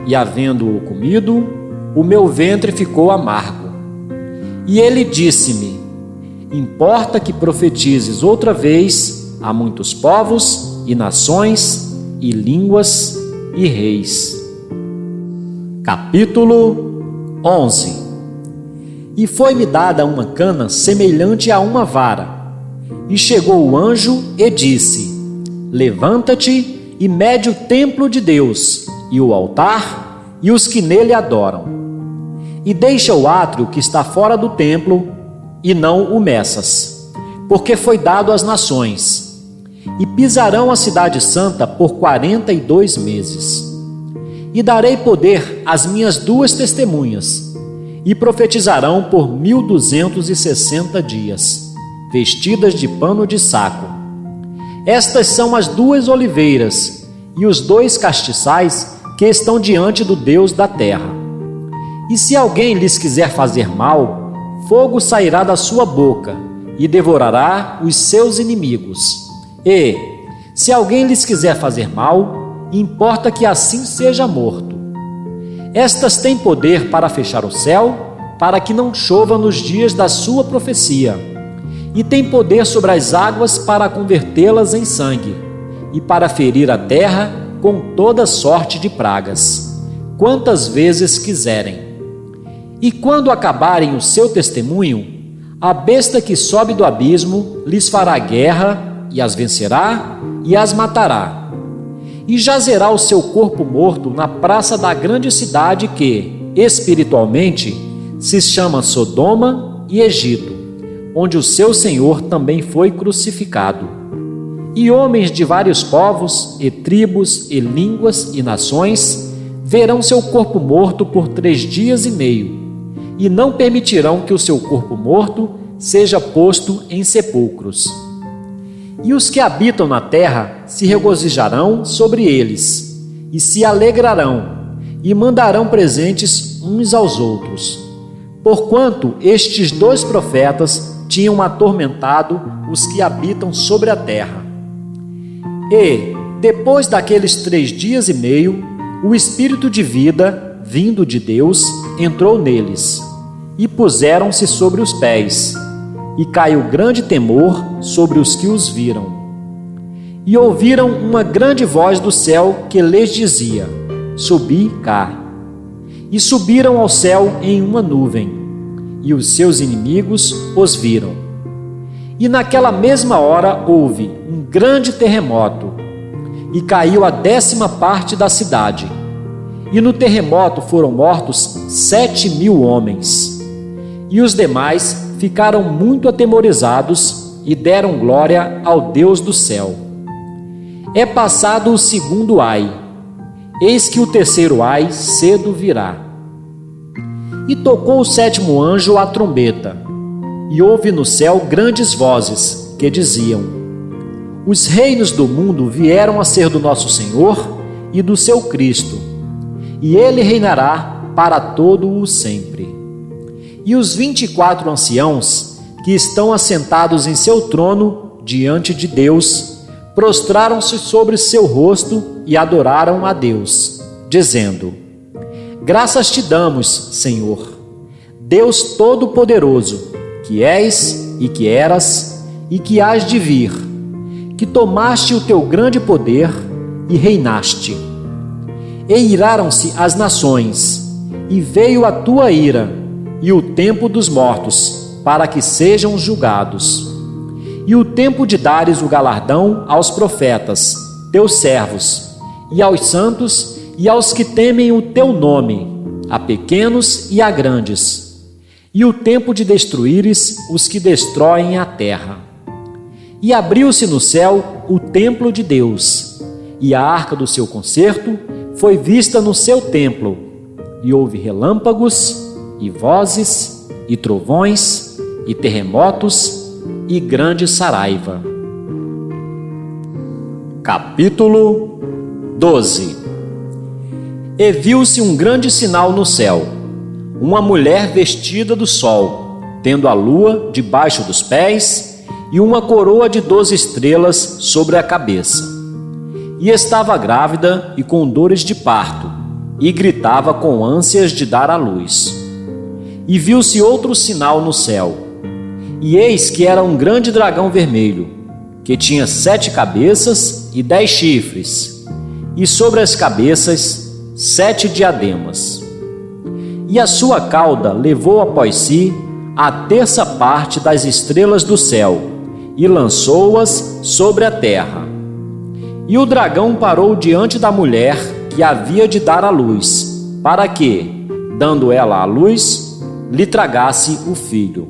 e havendo-o comido, o meu ventre ficou amargo. E ele disse-me: Importa que profetizes outra vez a muitos povos e nações e línguas e reis. Capítulo 11. E foi-me dada uma cana semelhante a uma vara. E chegou o anjo e disse: Levanta-te e mede o templo de Deus, e o altar, e os que nele adoram. E deixa o átrio que está fora do templo, e não o meças, porque foi dado às nações. E pisarão a cidade santa por 42 meses. E darei poder às minhas 2 testemunhas, e profetizarão por 1260 dias, vestidas de pano de saco. Estas são as 2 oliveiras e os 2 castiçais que estão diante do Deus da terra. E se alguém lhes quiser fazer mal, fogo sairá da sua boca e devorará os seus inimigos. E, se alguém lhes quiser fazer mal, importa que assim seja morto. Estas têm poder para fechar o céu, para que não chova nos dias da sua profecia, e tem poder sobre as águas para convertê-las em sangue, e para ferir a terra com toda sorte de pragas, quantas vezes quiserem. E quando acabarem o seu testemunho, a besta que sobe do abismo lhes fará guerra, e as vencerá, e as matará. E jazerá o seu corpo morto na praça da grande cidade que, espiritualmente, se chama Sodoma e Egito, onde o seu Senhor também foi crucificado. E homens de vários povos, e tribos, e línguas, e nações, verão seu corpo morto por 3 dias e meio, e não permitirão que o seu corpo morto seja posto em sepulcros. E os que habitam na terra se regozijarão sobre eles, e se alegrarão, e mandarão presentes uns aos outros, porquanto estes 2 profetas tinham atormentado os que habitam sobre a terra. E, depois daqueles 3 dias e meio, o Espírito de vida, vindo de Deus, entrou neles, e puseram-se sobre os pés, e caiu grande temor sobre os que os viram. E ouviram uma grande voz do céu que lhes dizia: Subi cá. E subiram ao céu em uma nuvem, e os seus inimigos os viram. E naquela mesma hora houve um grande terremoto, e caiu a 10ª parte da cidade. E no terremoto foram mortos 7.000 homens. E os demais ficaram muito atemorizados e deram glória ao Deus do céu. É passado o 2º ai, eis que o 3º ai cedo virá. E tocou o 7º anjo a trombeta, e houve no céu grandes vozes que diziam: Os reinos do mundo vieram a ser do nosso Senhor e do seu Cristo, e ele reinará para todo o sempre. E os 24 anciãos que estão assentados em seu trono diante de Deus, prostraram-se sobre seu rosto e adoraram a Deus, dizendo: Graças te damos, Senhor, Deus Todo-Poderoso, que és e que eras e que hás de vir, que tomaste o teu grande poder e reinaste. E iraram-se as nações, e veio a tua ira, e o tempo dos mortos, para que sejam julgados. E o tempo de dares o galardão aos profetas, teus servos, e aos santos, e aos que temem o teu nome, a pequenos e a grandes. E o tempo de destruíres os que destroem a terra. E abriu-se no céu o templo de Deus, e a arca do seu concerto foi vista no seu templo, e houve relâmpagos, e vozes, e trovões, e terremotos, e grande saraiva. Capítulo 12. E viu-se um grande sinal no céu, uma mulher vestida do sol, tendo a lua debaixo dos pés, e uma coroa de 12 estrelas sobre a cabeça. E estava grávida e com dores de parto, e gritava com ânsias de dar à luz. E viu-se outro sinal no céu, e eis que era um grande dragão vermelho, que tinha 7 cabeças e 10 chifres, e sobre as cabeças 7 diademas. E a sua cauda levou após si a terça parte das estrelas do céu, e lançou-as sobre a terra. E o dragão parou diante da mulher que havia de dar à luz, para que, dando ela à luz, lhe tragasse o filho.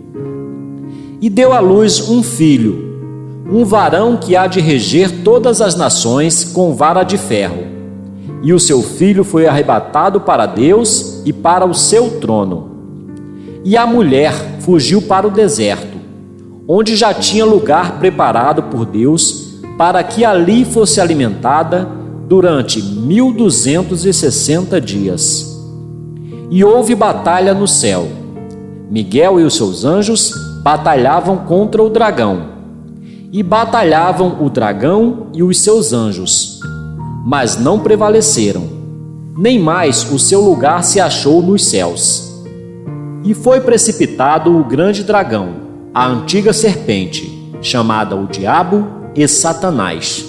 E deu à luz um filho, um varão que há de reger todas as nações com vara de ferro. E o seu filho foi arrebatado para Deus e para o seu trono. E a mulher fugiu para o deserto, onde já tinha lugar preparado por Deus, para que ali fosse alimentada durante 1260 dias. E houve batalha no céu. Miguel e os seus anjos batalhavam contra o dragão. E batalhavam o dragão e os seus anjos, mas não prevaleceram, nem mais o seu lugar se achou nos céus. E foi precipitado o grande dragão, a antiga serpente, chamada o Diabo e Satanás,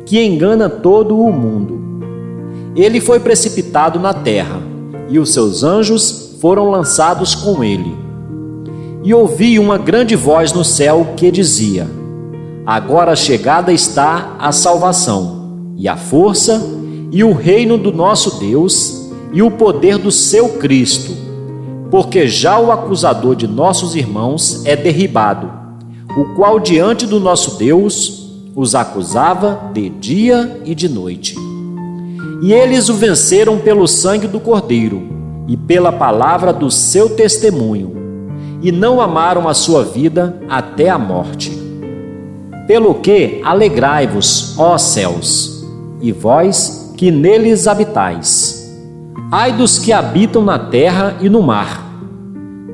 que engana todo o mundo. Ele foi precipitado na terra, e os seus anjos foram lançados com ele. E ouvi uma grande voz no céu que dizia: Agora chegada está a salvação, e a força, e o reino do nosso Deus, e o poder do seu Cristo, porque já o acusador de nossos irmãos é derribado, o qual diante do nosso Deus os acusava de dia e de noite. E eles o venceram pelo sangue do Cordeiro e pela palavra do seu testemunho, e não amaram a sua vida até a morte. Pelo que alegrai-vos, ó céus, e vós que neles habitais. Ai dos que habitam na terra e no mar,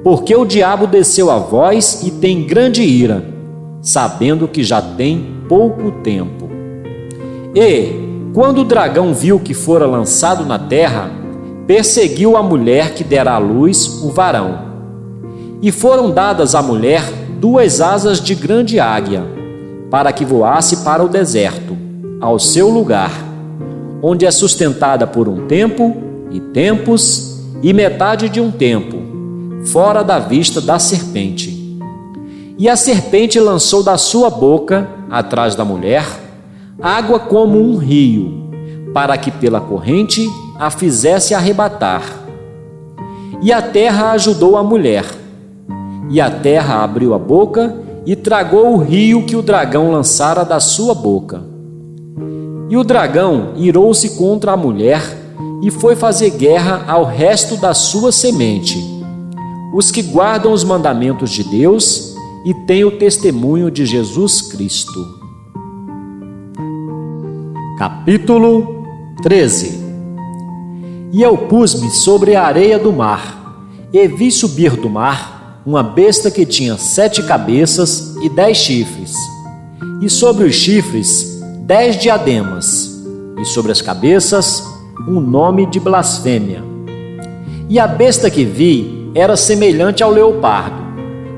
porque o diabo desceu a vós e tem grande ira, sabendo que já tem pouco tempo. E, quando o dragão viu que fora lançado na terra, perseguiu a mulher que dera à luz o varão. E foram dadas à mulher 2 asas de grande águia, para que voasse para o deserto, ao seu lugar, onde é sustentada por um tempo, e tempos, e metade de um tempo, fora da vista da serpente. E a serpente lançou da sua boca, atrás da mulher, água como um rio, para que pela corrente a fizesse arrebatar. E a terra ajudou a mulher. E a terra abriu a boca e tragou o rio que o dragão lançara da sua boca. E o dragão irou-se contra a mulher e foi fazer guerra ao resto da sua semente, os que guardam os mandamentos de Deus e têm o testemunho de Jesus Cristo. Capítulo 13. E eu pus-me sobre a areia do mar, e vi subir do mar uma besta que tinha 7 cabeças e 10 chifres, e sobre os chifres 10 diademas, e sobre as cabeças um nome de blasfêmia. E a besta que vi era semelhante ao leopardo,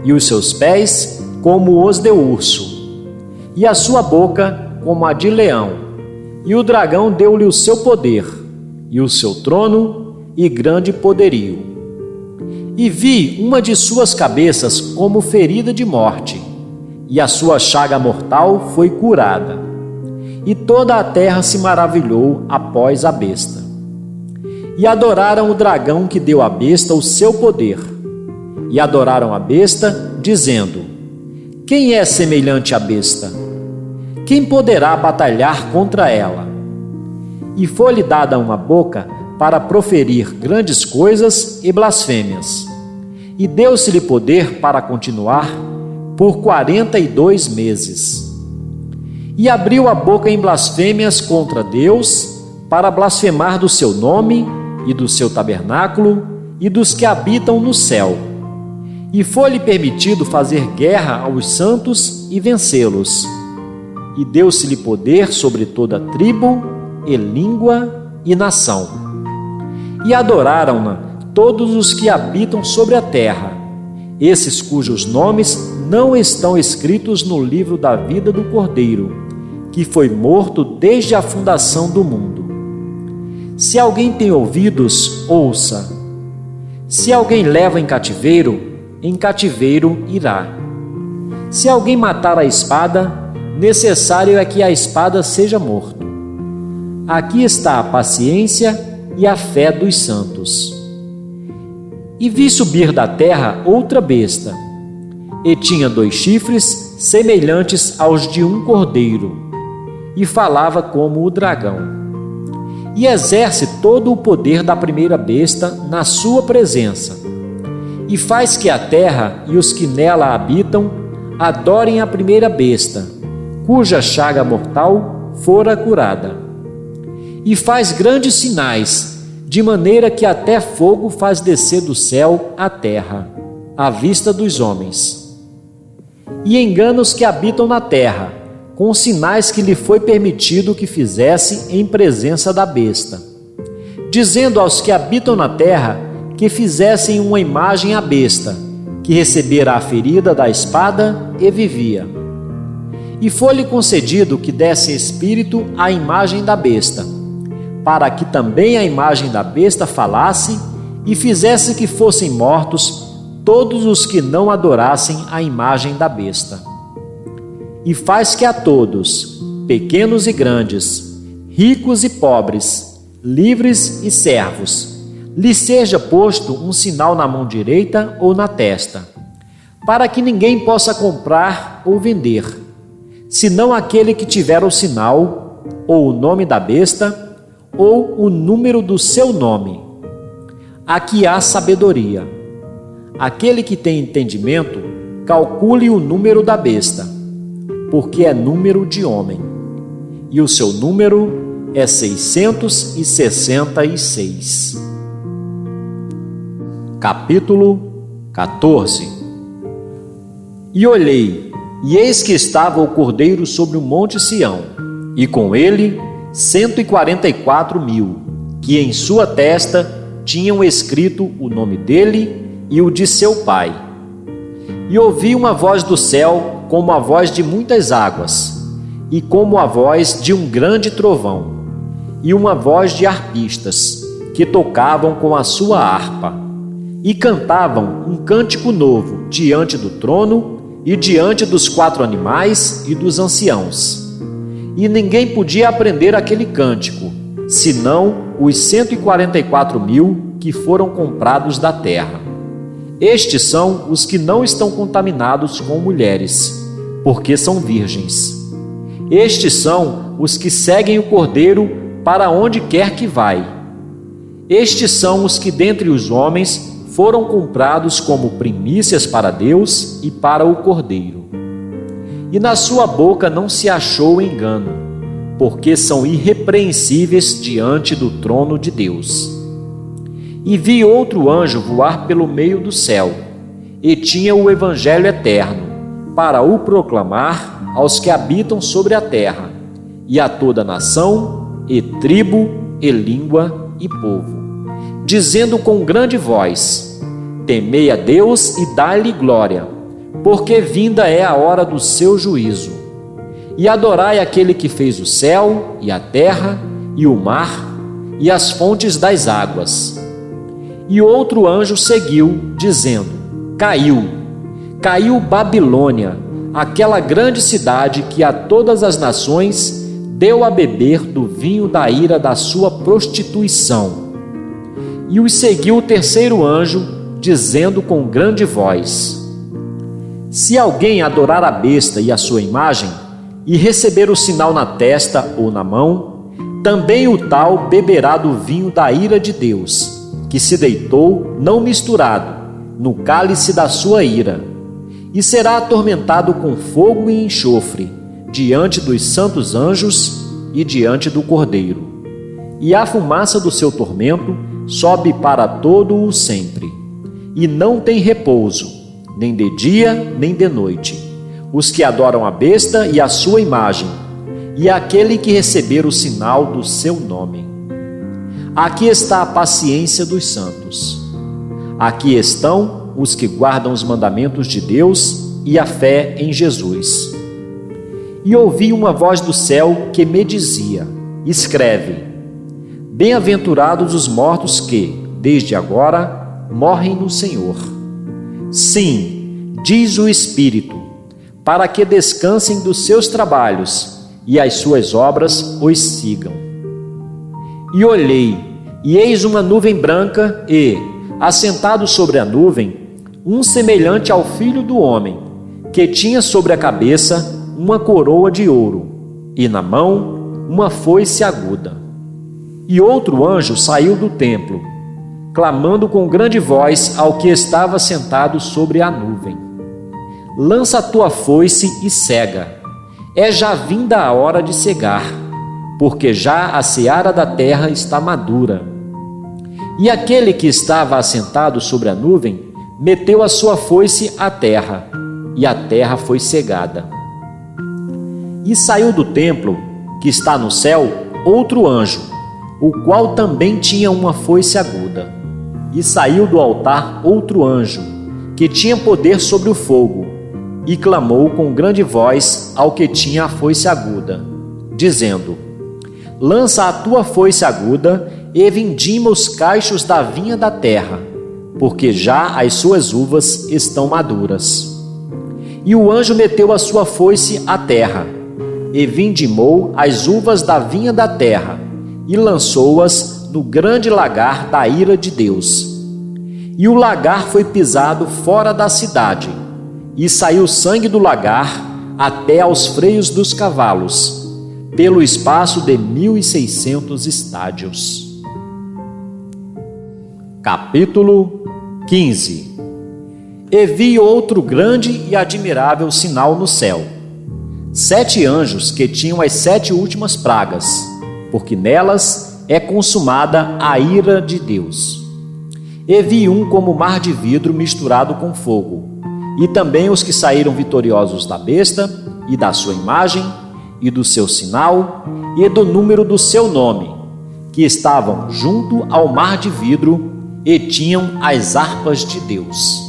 e os seus pés como os de urso, e a sua boca como a de leão. E o dragão deu-lhe o seu poder, e o seu trono e grande poderio. E vi uma de suas cabeças como ferida de morte, e a sua chaga mortal foi curada. E toda a terra se maravilhou após a besta. E adoraram o dragão que deu à besta o seu poder. E adoraram a besta, dizendo: Quem é semelhante à besta? Quem poderá batalhar contra ela? e foi-lhe dada uma boca para proferir grandes coisas e blasfêmias. E deu-se-lhe poder para continuar por 42 meses. E abriu a boca em blasfêmias contra Deus, para blasfemar do seu nome e do seu tabernáculo e dos que habitam no céu. E foi-lhe permitido fazer guerra aos santos e vencê-los. E deu-se-lhe poder sobre toda tribo, e língua e nação. E adoraram-na todos os que habitam sobre a terra, esses cujos nomes não estão escritos no livro da vida do Cordeiro, que foi morto desde a fundação do mundo. Se alguém tem ouvidos, ouça. Se alguém leva em cativeiro irá. Se alguém matar a espada, necessário é que a espada seja morto. Aqui está a paciência e a fé dos santos. E vi subir da terra outra besta, e tinha 2 chifres semelhantes aos de um cordeiro, e falava como o dragão. E exerce todo o poder da primeira besta na sua presença, e faz que a terra e os que nela habitam adorem a primeira besta, cuja chaga mortal fora curada. E faz grandes sinais, de maneira que até fogo faz descer do céu à terra, à vista dos homens. E engana os que habitam na terra, com sinais que lhe foi permitido que fizesse em presença da besta, dizendo aos que habitam na terra que fizessem uma imagem à besta, que recebera a ferida da espada e vivia. E foi-lhe concedido que desse espírito à imagem da besta, para que também a imagem da besta falasse e fizesse que fossem mortos todos os que não adorassem a imagem da besta. E faz que a todos, pequenos e grandes, ricos e pobres, livres e servos, lhe seja posto um sinal na mão direita ou na testa, para que ninguém possa comprar ou vender, senão aquele que tiver o sinal, ou o nome da besta, ou o número do seu nome. Aqui há sabedoria. Aquele que tem entendimento, calcule o número da besta, porque é número de homem, e o seu número é 666. Capítulo 14. E olhei, e eis que estava o Cordeiro sobre o monte Sião, e com ele 144.000, que em sua testa tinham escrito o nome dele e o de seu pai. E ouvi uma voz do céu, como a voz de muitas águas, e como a voz de um grande trovão, e uma voz de arpistas, que tocavam com a sua harpa, e cantavam um cântico novo diante do trono e diante dos 4 animais e dos anciãos. E ninguém podia aprender aquele cântico, senão os 144.000 que foram comprados da terra. Estes são os que não estão contaminados com mulheres, porque são virgens. Estes são os que seguem o Cordeiro para onde quer que vai. Estes são os que dentre os homens foram comprados como primícias para Deus e para o Cordeiro. E na sua boca não se achou engano, porque são irrepreensíveis diante do trono de Deus. E vi outro anjo voar pelo meio do céu, e tinha o evangelho eterno, para o proclamar aos que habitam sobre a terra, e a toda nação, e tribo, e língua, e povo, dizendo com grande voz: temei a Deus e dai-lhe glória, porque vinda é a hora do seu juízo. E adorai aquele que fez o céu, e a terra, e o mar, e as fontes das águas. E outro anjo seguiu, dizendo: Caiu Babilônia, aquela grande cidade que a todas as nações deu a beber do vinho da ira da sua prostituição. E os seguiu o terceiro anjo, dizendo com grande voz: se alguém adorar a besta e a sua imagem, e receber o sinal na testa ou na mão, Também o tal beberá do vinho da ira de Deus, que se deitou, não misturado, no cálice da sua ira, e será atormentado com fogo e enxofre, diante dos santos anjos e diante do Cordeiro. E a fumaça do seu tormento sobe para todo o sempre, e não tem repouso, nem de dia nem de noite, os que adoram a besta e a sua imagem, e aquele que receber o sinal do seu nome. Aqui está a paciência dos santos. Aqui estão os que guardam os mandamentos de Deus e a fé em Jesus. E ouvi uma voz do céu que me dizia: escreve, bem-aventurados os mortos que, desde agora, morrem no Senhor. Sim, diz o Espírito, para que descansem dos seus trabalhos e as suas obras os sigam. E olhei, e eis uma nuvem branca e, assentado sobre a nuvem, um semelhante ao Filho do Homem, que tinha sobre a cabeça uma coroa de ouro, e na mão uma foice aguda. E outro anjo saiu do templo, clamando com grande voz ao que estava sentado sobre a nuvem: lança a tua foice e cega. É já vinda a hora de cegar, porque já a seara da terra está madura. E aquele que estava assentado sobre a nuvem meteu a sua foice à terra, e a terra foi cegada. E saiu do templo, que está no céu, outro anjo, o qual também tinha uma foice aguda. E saiu do altar outro anjo, que tinha poder sobre o fogo, e clamou com grande voz ao que tinha a foice aguda, dizendo: lança a tua foice aguda e vindima os cachos da vinha da terra, porque já as suas uvas estão maduras. E o anjo meteu a sua foice à terra, e vindimou as uvas da vinha da terra, e lançou-as no grande lagar da ira de Deus. E o lagar foi pisado fora da cidade, e saiu sangue do lagar até aos freios dos cavalos, pelo espaço de 1.600 estádios. Capítulo 15. E vi outro grande e admirável sinal no céu: 7 anjos que tinham as 7 últimas pragas, porque nelas é consumada a ira de Deus. E vi um como mar de vidro misturado com fogo, e também os que saíram vitoriosos da besta, e da sua imagem, e do seu sinal, e do número do seu nome, que estavam junto ao mar de vidro, e tinham as harpas de Deus.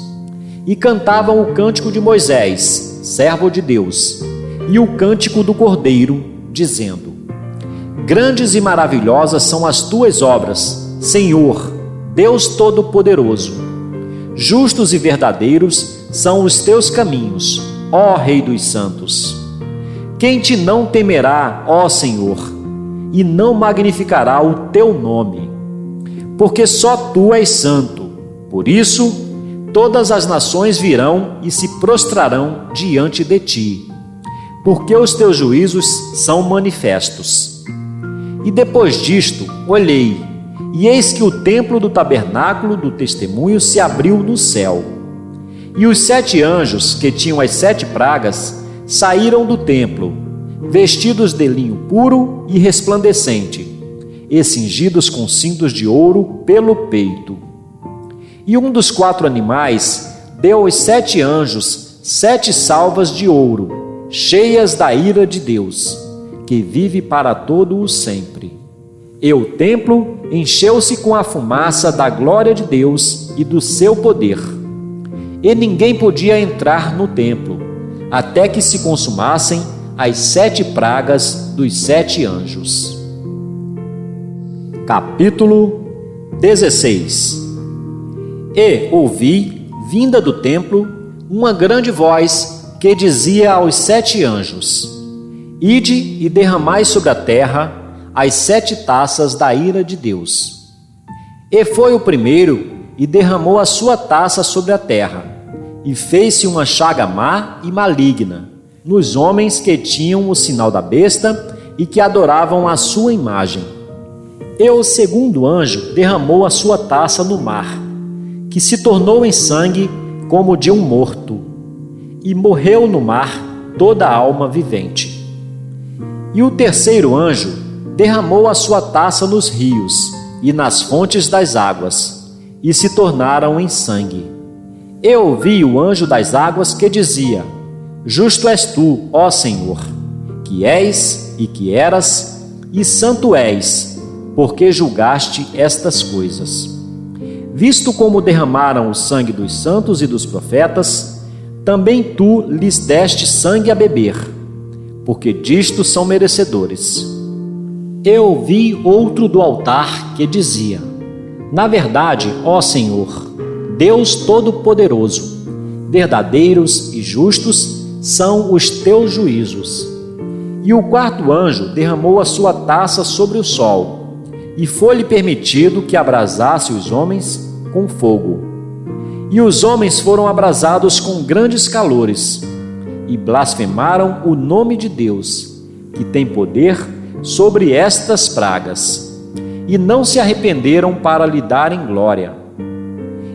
E cantavam o cântico de Moisés, servo de Deus, e o cântico do Cordeiro, dizendo: grandes e maravilhosas são as tuas obras, Senhor, Deus Todo-Poderoso. Justos e verdadeiros são os teus caminhos, ó Rei dos Santos. Quem te não temerá, ó Senhor, e não magnificará o teu nome? Porque só tu és santo. Por isso, todas as nações virão e se prostrarão diante de ti, porque os teus juízos são manifestos. E depois disto, olhei, e eis que o templo do tabernáculo do testemunho se abriu no céu. E os 7 anjos, que tinham as 7 pragas, saíram do templo, vestidos de linho puro e resplandecente, e cingidos com cintos de ouro pelo peito. E um dos 4 animais deu aos 7 anjos 7 salvas de ouro, cheias da ira de Deus, que vive para todo o sempre. E o templo encheu-se com a fumaça da glória de Deus e do seu poder. E ninguém podia entrar no templo, até que se consumassem as 7 pragas dos 7 anjos. Capítulo 16. E ouvi, vinda do templo, uma grande voz que dizia aos 7 anjos: ide e derramai sobre a terra as 7 taças da ira de Deus. E foi o primeiro e derramou a sua taça sobre a terra, e fez-se uma chaga má e maligna nos homens que tinham o sinal da besta e que adoravam a sua imagem. E o segundo anjo derramou a sua taça no mar, que se tornou em sangue como de um morto, e morreu no mar toda a alma vivente. E o terceiro anjo derramou a sua taça nos rios e nas fontes das águas, e se tornaram em sangue. Eu ouvi o anjo das águas que dizia: Justo és tu, ó Senhor, que és e que eras, e santo és, porque julgaste estas coisas. Visto como derramaram o sangue dos santos e dos profetas, também tu lhes deste sangue a beber, porque disto são merecedores. Eu ouvi outro do altar que dizia: Na verdade, ó Senhor, Deus Todo-Poderoso, verdadeiros e justos são os teus juízos. E o quarto anjo derramou a sua taça sobre o sol, e foi-lhe permitido que abrasasse os homens com fogo. E os homens foram abrasados com grandes calores, e blasfemaram o nome de Deus, que tem poder sobre estas pragas, e não se arrependeram para lhe darem glória.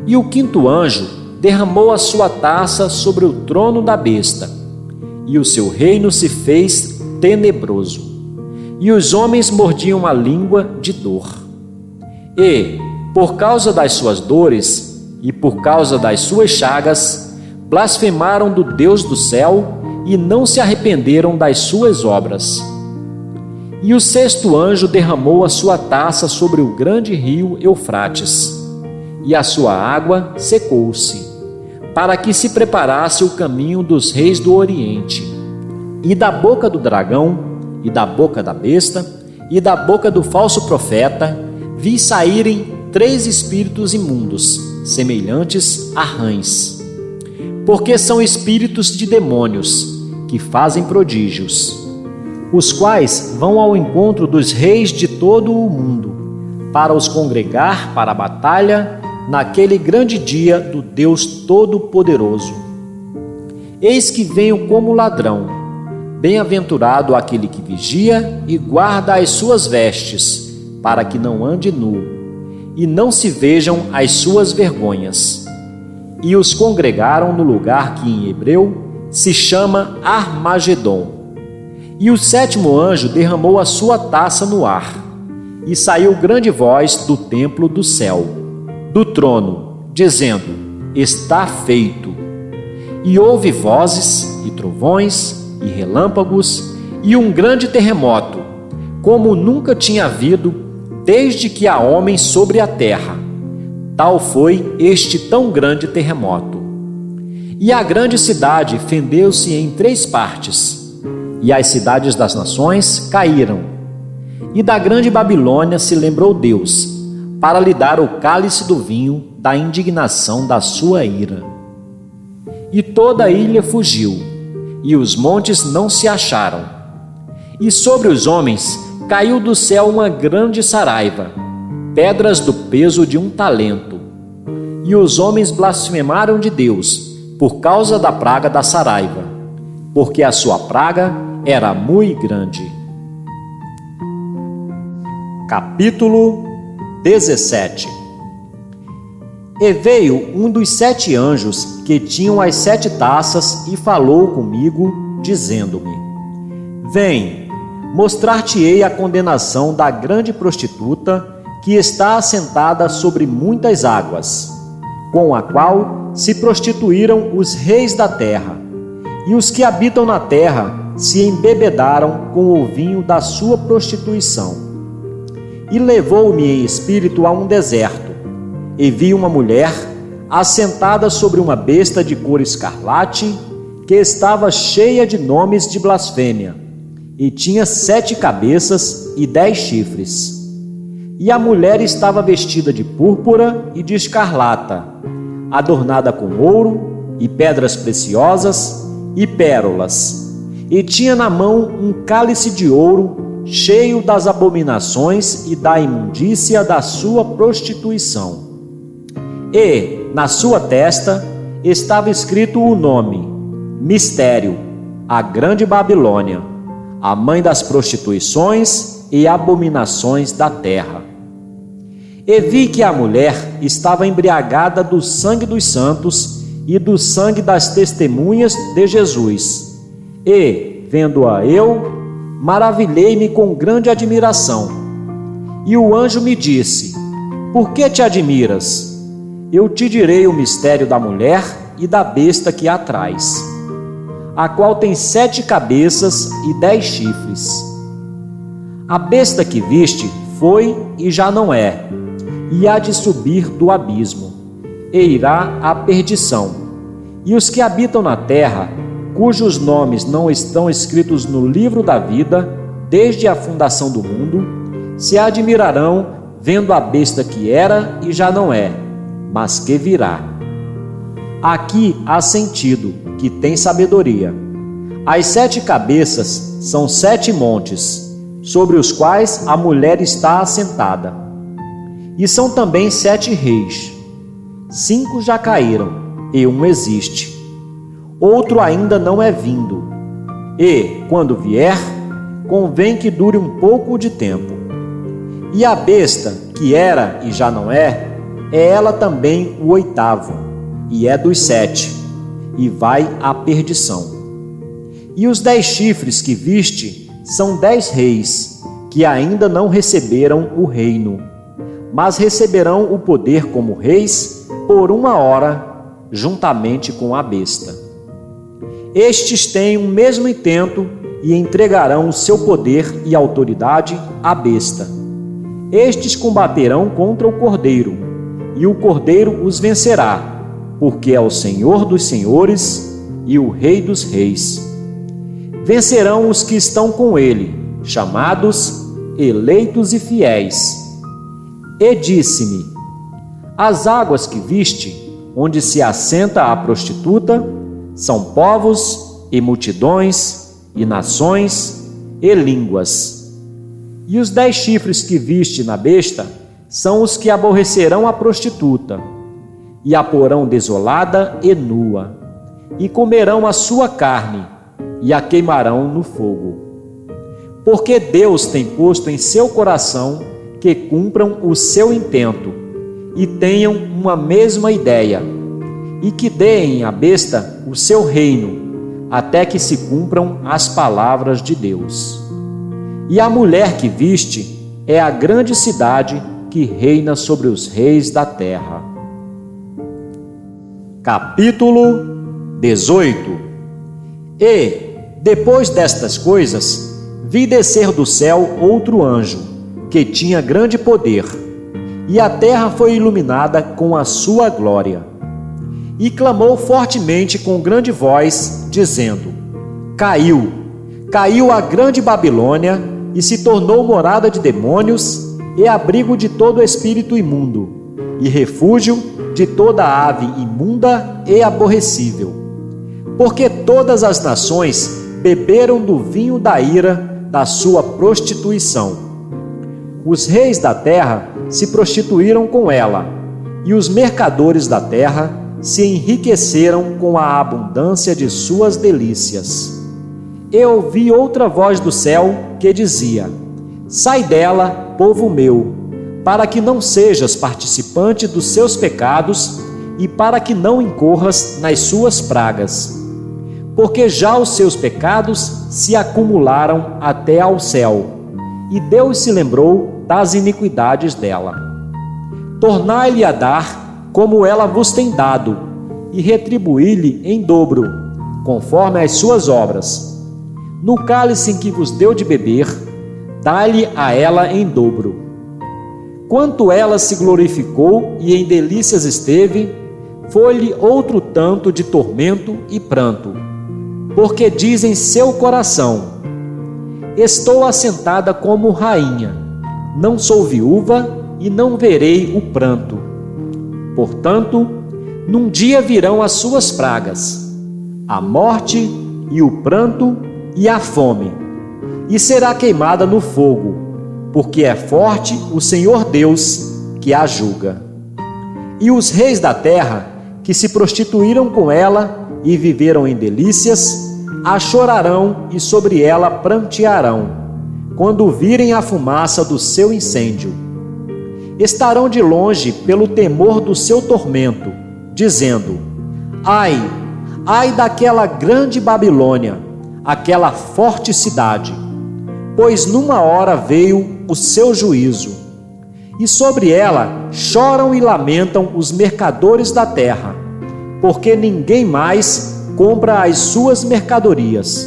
E o quinto anjo derramou a sua taça sobre o trono da besta, e o seu reino se fez tenebroso, e os homens mordiam a língua de dor. E, por causa das suas dores e por causa das suas chagas, blasfemaram do Deus do céu e não se arrependeram das suas obras. E o sexto anjo derramou a sua taça sobre o grande rio Eufrates, e a sua água secou-se, para que se preparasse o caminho dos reis do Oriente. E da boca do dragão, e da boca da besta, e da boca do falso profeta, vi saírem 3 espíritos imundos, semelhantes a rãs. Porque são espíritos de demônios, que fazem prodígios, os quais vão ao encontro dos reis de todo o mundo, para os congregar para a batalha naquele grande dia do Deus Todo-Poderoso. Eis que venho como ladrão. Bem-aventurado aquele que vigia e guarda as suas vestes, para que não ande nu, e não se vejam as suas vergonhas. E os congregaram no lugar que em hebreu se chama Armagedon. E o sétimo anjo derramou a sua taça no ar, e saiu grande voz do templo do céu, do trono, dizendo: Está feito. E houve vozes e trovões e relâmpagos e um grande terremoto, como nunca tinha havido desde que há homens sobre a terra. Tal foi este tão grande terremoto. E a grande cidade fendeu-se em 3 partes, e as cidades das nações caíram. E da grande Babilônia se lembrou Deus, para lhe dar o cálice do vinho da indignação da sua ira. E toda a ilha fugiu, e os montes não se acharam. E sobre os homens caiu do céu uma grande saraiva, pedras do peso de 1 talento. E os homens blasfemaram de Deus por causa da praga da saraiva, porque a sua praga era muito grande. Capítulo 17. E veio um dos 7 anjos que tinham as 7 taças e falou comigo, dizendo-me: Vem, mostrar-te-ei a condenação da grande prostituta que está assentada sobre muitas águas, com a qual se prostituíram os reis da terra, e os que habitam na terra se embebedaram com o vinho da sua prostituição. E levou-me em espírito a um deserto, e vi uma mulher assentada sobre uma besta de cor escarlate, que estava cheia de nomes de blasfêmia, e tinha 7 cabeças e 10 chifres. E a mulher estava vestida de púrpura e de escarlata, adornada com ouro e pedras preciosas e pérolas, e tinha na mão um cálice de ouro cheio das abominações e da imundícia da sua prostituição. E, na sua testa, estava escrito o nome: Mistério, a Grande Babilônia, a mãe das prostituições e abominações da terra. E vi que a mulher estava embriagada do sangue dos santos e do sangue das testemunhas de Jesus. E, vendo-a eu, maravilhei-me com grande admiração. E o anjo me disse: Por que te admiras? Eu te direi o mistério da mulher e da besta que a traz, a qual tem 7 cabeças e 10 chifres. A besta que viste foi e já não é, e há de subir do abismo, e irá à perdição. E os que habitam na terra, cujos nomes não estão escritos no livro da vida, desde a fundação do mundo, se admirarão vendo a besta que era e já não é, mas que virá. Aqui há sentido, que tem sabedoria. As 7 cabeças são 7 montes, sobre os quais a mulher está assentada. E são também 7 reis. 5 já caíram, e um existe. Outro ainda não é vindo. E, quando vier, convém que dure um pouco de tempo. E a besta, que era e já não é ela também o 8º, e é dos 7, e vai à perdição. E os 10 chifres que viste são 10 reis, que ainda não receberam o reino, mas receberão o poder como reis por 1 hora, juntamente com a besta. Estes têm o mesmo intento e entregarão o seu poder e autoridade à besta. Estes combaterão contra o Cordeiro, e o Cordeiro os vencerá, porque é o Senhor dos senhores e o Rei dos reis. Vencerão os que estão com ele, chamados, eleitos e fiéis. E disse-me: As águas que viste, onde se assenta a prostituta, são povos e multidões e nações e línguas. E os 10 chifres que viste na besta são os que aborrecerão a prostituta, e a porão desolada e nua, e comerão a sua carne, e a queimarão no fogo. Porque Deus tem posto em seu coração que cumpram o seu intento, e tenham uma mesma ideia, e que deem à besta o seu reino, até que se cumpram as palavras de Deus. E a mulher que viste é a grande cidade que reina sobre os reis da terra. Capítulo 18. E, depois destas coisas, vi descer do céu outro anjo, que tinha grande poder, e a terra foi iluminada com a sua glória. E clamou fortemente com grande voz, dizendo: Caiu a grande Babilônia, e se tornou morada de demônios, e abrigo de todo espírito imundo, e refúgio de toda ave imunda e aborrecível. Porque todas as nações beberam do vinho da ira da sua prostituição. Os reis da terra se prostituíram com ela, e os mercadores da terra se enriqueceram com a abundância de suas delícias. Eu ouvi outra voz do céu que dizia: Sai dela, povo meu, para que não sejas participante dos seus pecados e para que não incorras nas suas pragas. Porque já os seus pecados se acumularam até ao céu, e Deus se lembrou das iniquidades dela. Tornai-lhe a dar como ela vos tem dado, e retribuí-lhe em dobro, conforme as suas obras. No cálice em que vos deu de beber, dá-lhe a ela em dobro. Quanto ela se glorificou e em delícias esteve, foi-lhe outro tanto de tormento e pranto, porque diz em seu coração: Estou assentada como rainha, não sou viúva e não verei o pranto. Portanto, num dia virão as suas pragas, a morte e o pranto e a fome, e será queimada no fogo, porque é forte o Senhor Deus que a julga. E os reis da terra, que se prostituíram com ela e viveram em delícias, a chorarão e sobre ela prantearão, quando virem a fumaça do seu incêndio. Estarão de longe pelo temor do seu tormento, dizendo: ai, ai daquela grande Babilônia, aquela forte cidade, pois numa hora veio o seu juízo. E sobre ela choram e lamentam os mercadores da terra, porque ninguém mais compra as suas mercadorias,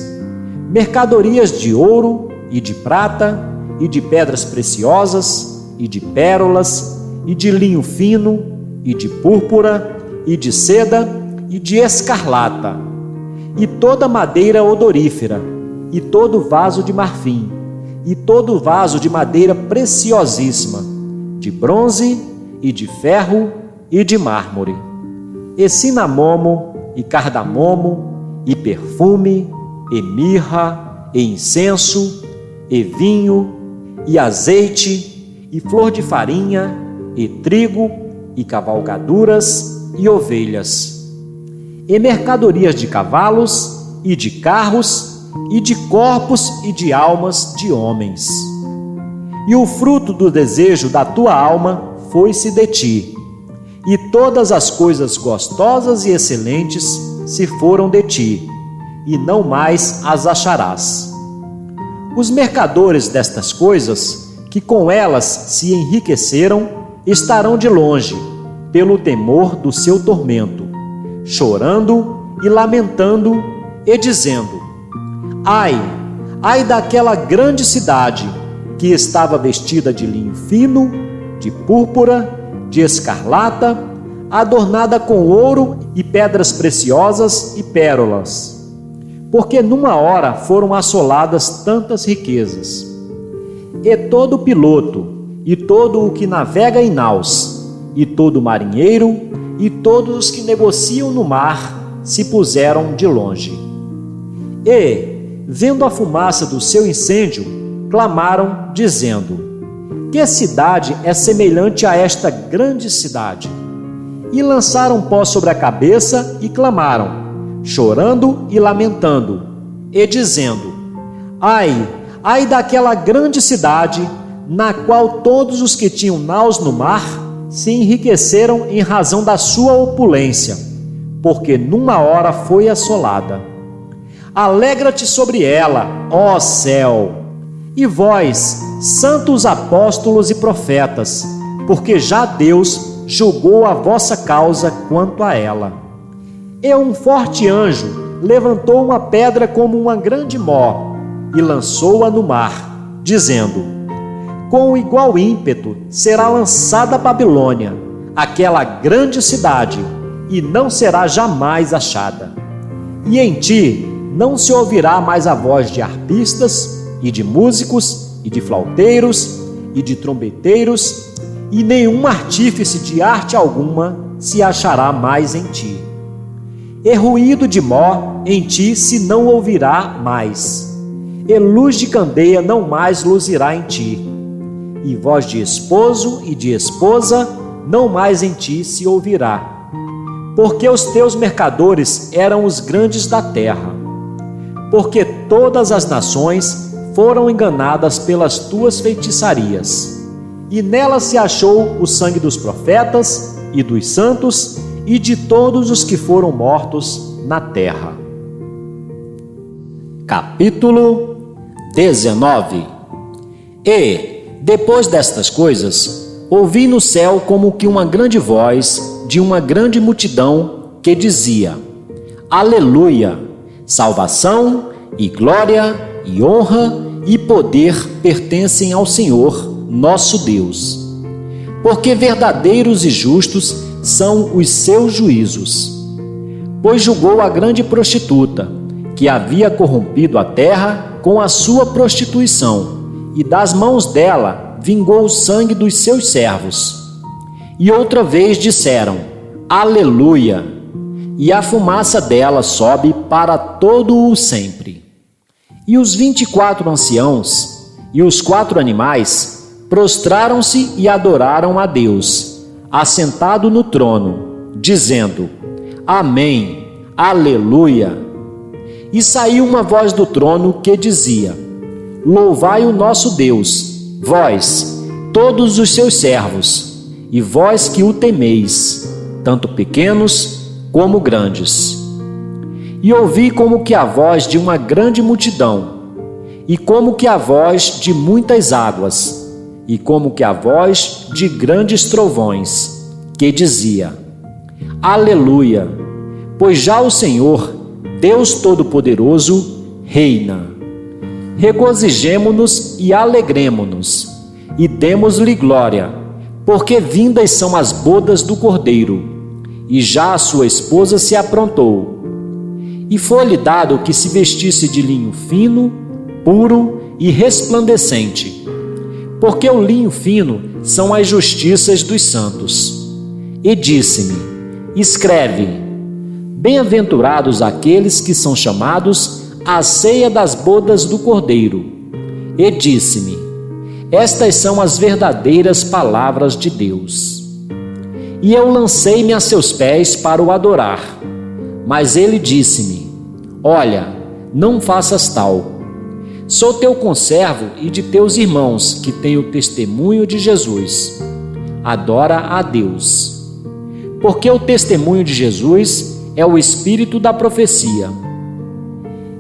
mercadorias de ouro e de prata, e de pedras preciosas, e de pérolas, e de linho fino, e de púrpura, e de seda, e de escarlata, e toda madeira odorífera, e todo vaso de marfim, e todo vaso de madeira preciosíssima, de bronze, e de ferro, e de mármore, e cinamomo, e cardamomo, e perfume, e mirra, e incenso, e vinho, e azeite, e flor de farinha, e trigo, e cavalgaduras, e ovelhas, e mercadorias de cavalos, e de carros, e de corpos e de almas de homens. E o fruto do desejo da tua alma foi-se de ti, e todas as coisas gostosas e excelentes se foram de ti, e não mais as acharás. Os mercadores destas coisas, que com elas se enriqueceram, estarão de longe, pelo temor do seu tormento, chorando e lamentando e dizendo: ai, ai daquela grande cidade, que estava vestida de linho fino, de púrpura, de escarlata, adornada com ouro e pedras preciosas e pérolas, porque numa hora foram assoladas tantas riquezas. E todo piloto, e todo o que navega em naus, e todo marinheiro, e todos os que negociam no mar, se puseram de longe. E, vendo a fumaça do seu incêndio, clamaram, dizendo: que cidade é semelhante a esta grande cidade? E lançaram pó sobre a cabeça e clamaram, chorando e lamentando, e dizendo: ai, ai daquela grande cidade, na qual todos os que tinham naus no mar se enriqueceram em razão da sua opulência, porque numa hora foi assolada. Alegra-te sobre ela, ó céu! E vós, santos apóstolos e profetas, porque já Deus julgou a vossa causa quanto a ela. E um forte anjo levantou uma pedra como uma grande mó e lançou-a no mar, dizendo: com igual ímpeto será lançada a Babilônia, aquela grande cidade, e não será jamais achada. E em ti não se ouvirá mais a voz de arpistas, e de músicos, e de flauteiros, e de trombeteiros, e nenhum artífice de arte alguma se achará mais em ti. E ruído de mó em ti se não ouvirá mais, e luz de candeia não mais luzirá em ti, e voz de esposo e de esposa não mais em ti se ouvirá, porque os teus mercadores eram os grandes da terra, porque todas as nações foram enganadas pelas tuas feitiçarias, e nela se achou o sangue dos profetas e dos santos e de todos os que foram mortos na terra. Capítulo 19. E, depois destas coisas, ouvi no céu como que uma grande voz de uma grande multidão que dizia: Aleluia! Salvação e glória e honra e poder pertencem ao Senhor, nosso Deus. Porque verdadeiros e justos são os seus juízos. Pois julgou a grande prostituta, que havia corrompido a terra com a sua prostituição, e das mãos dela vingou o sangue dos seus servos. E outra vez disseram: Aleluia! E a fumaça dela sobe para todo o sempre. E os 24 anciãos e os 4 animais prostraram-se e adoraram a Deus, assentado no trono, dizendo: Amém, Aleluia! E saiu uma voz do trono que dizia: Louvai o nosso Deus, vós, todos os seus servos, e vós que o temeis, tanto pequenos como grandes. E ouvi como que a voz de uma grande multidão, e como que a voz de muitas águas, e como que a voz de grandes trovões, que dizia: Aleluia! Pois já o Senhor, Deus Todo-Poderoso, reina. Regozijemo-nos e alegremo-nos, e demos-lhe glória, porque vindas são as bodas do Cordeiro, e já a sua esposa se aprontou. E foi-lhe dado que se vestisse de linho fino, puro e resplandecente, porque o linho fino são as justiças dos santos. E disse-me: Escreve: Bem-aventurados aqueles que são chamados à ceia das bodas do Cordeiro. E disse-me: Estas são as verdadeiras palavras de Deus. E eu lancei-me a seus pés para o adorar. Mas ele disse-me: Olha, não faças tal. Sou teu conservo e de teus irmãos que têm o testemunho de Jesus. Adora a Deus. Porque o testemunho de Jesus é o espírito da profecia.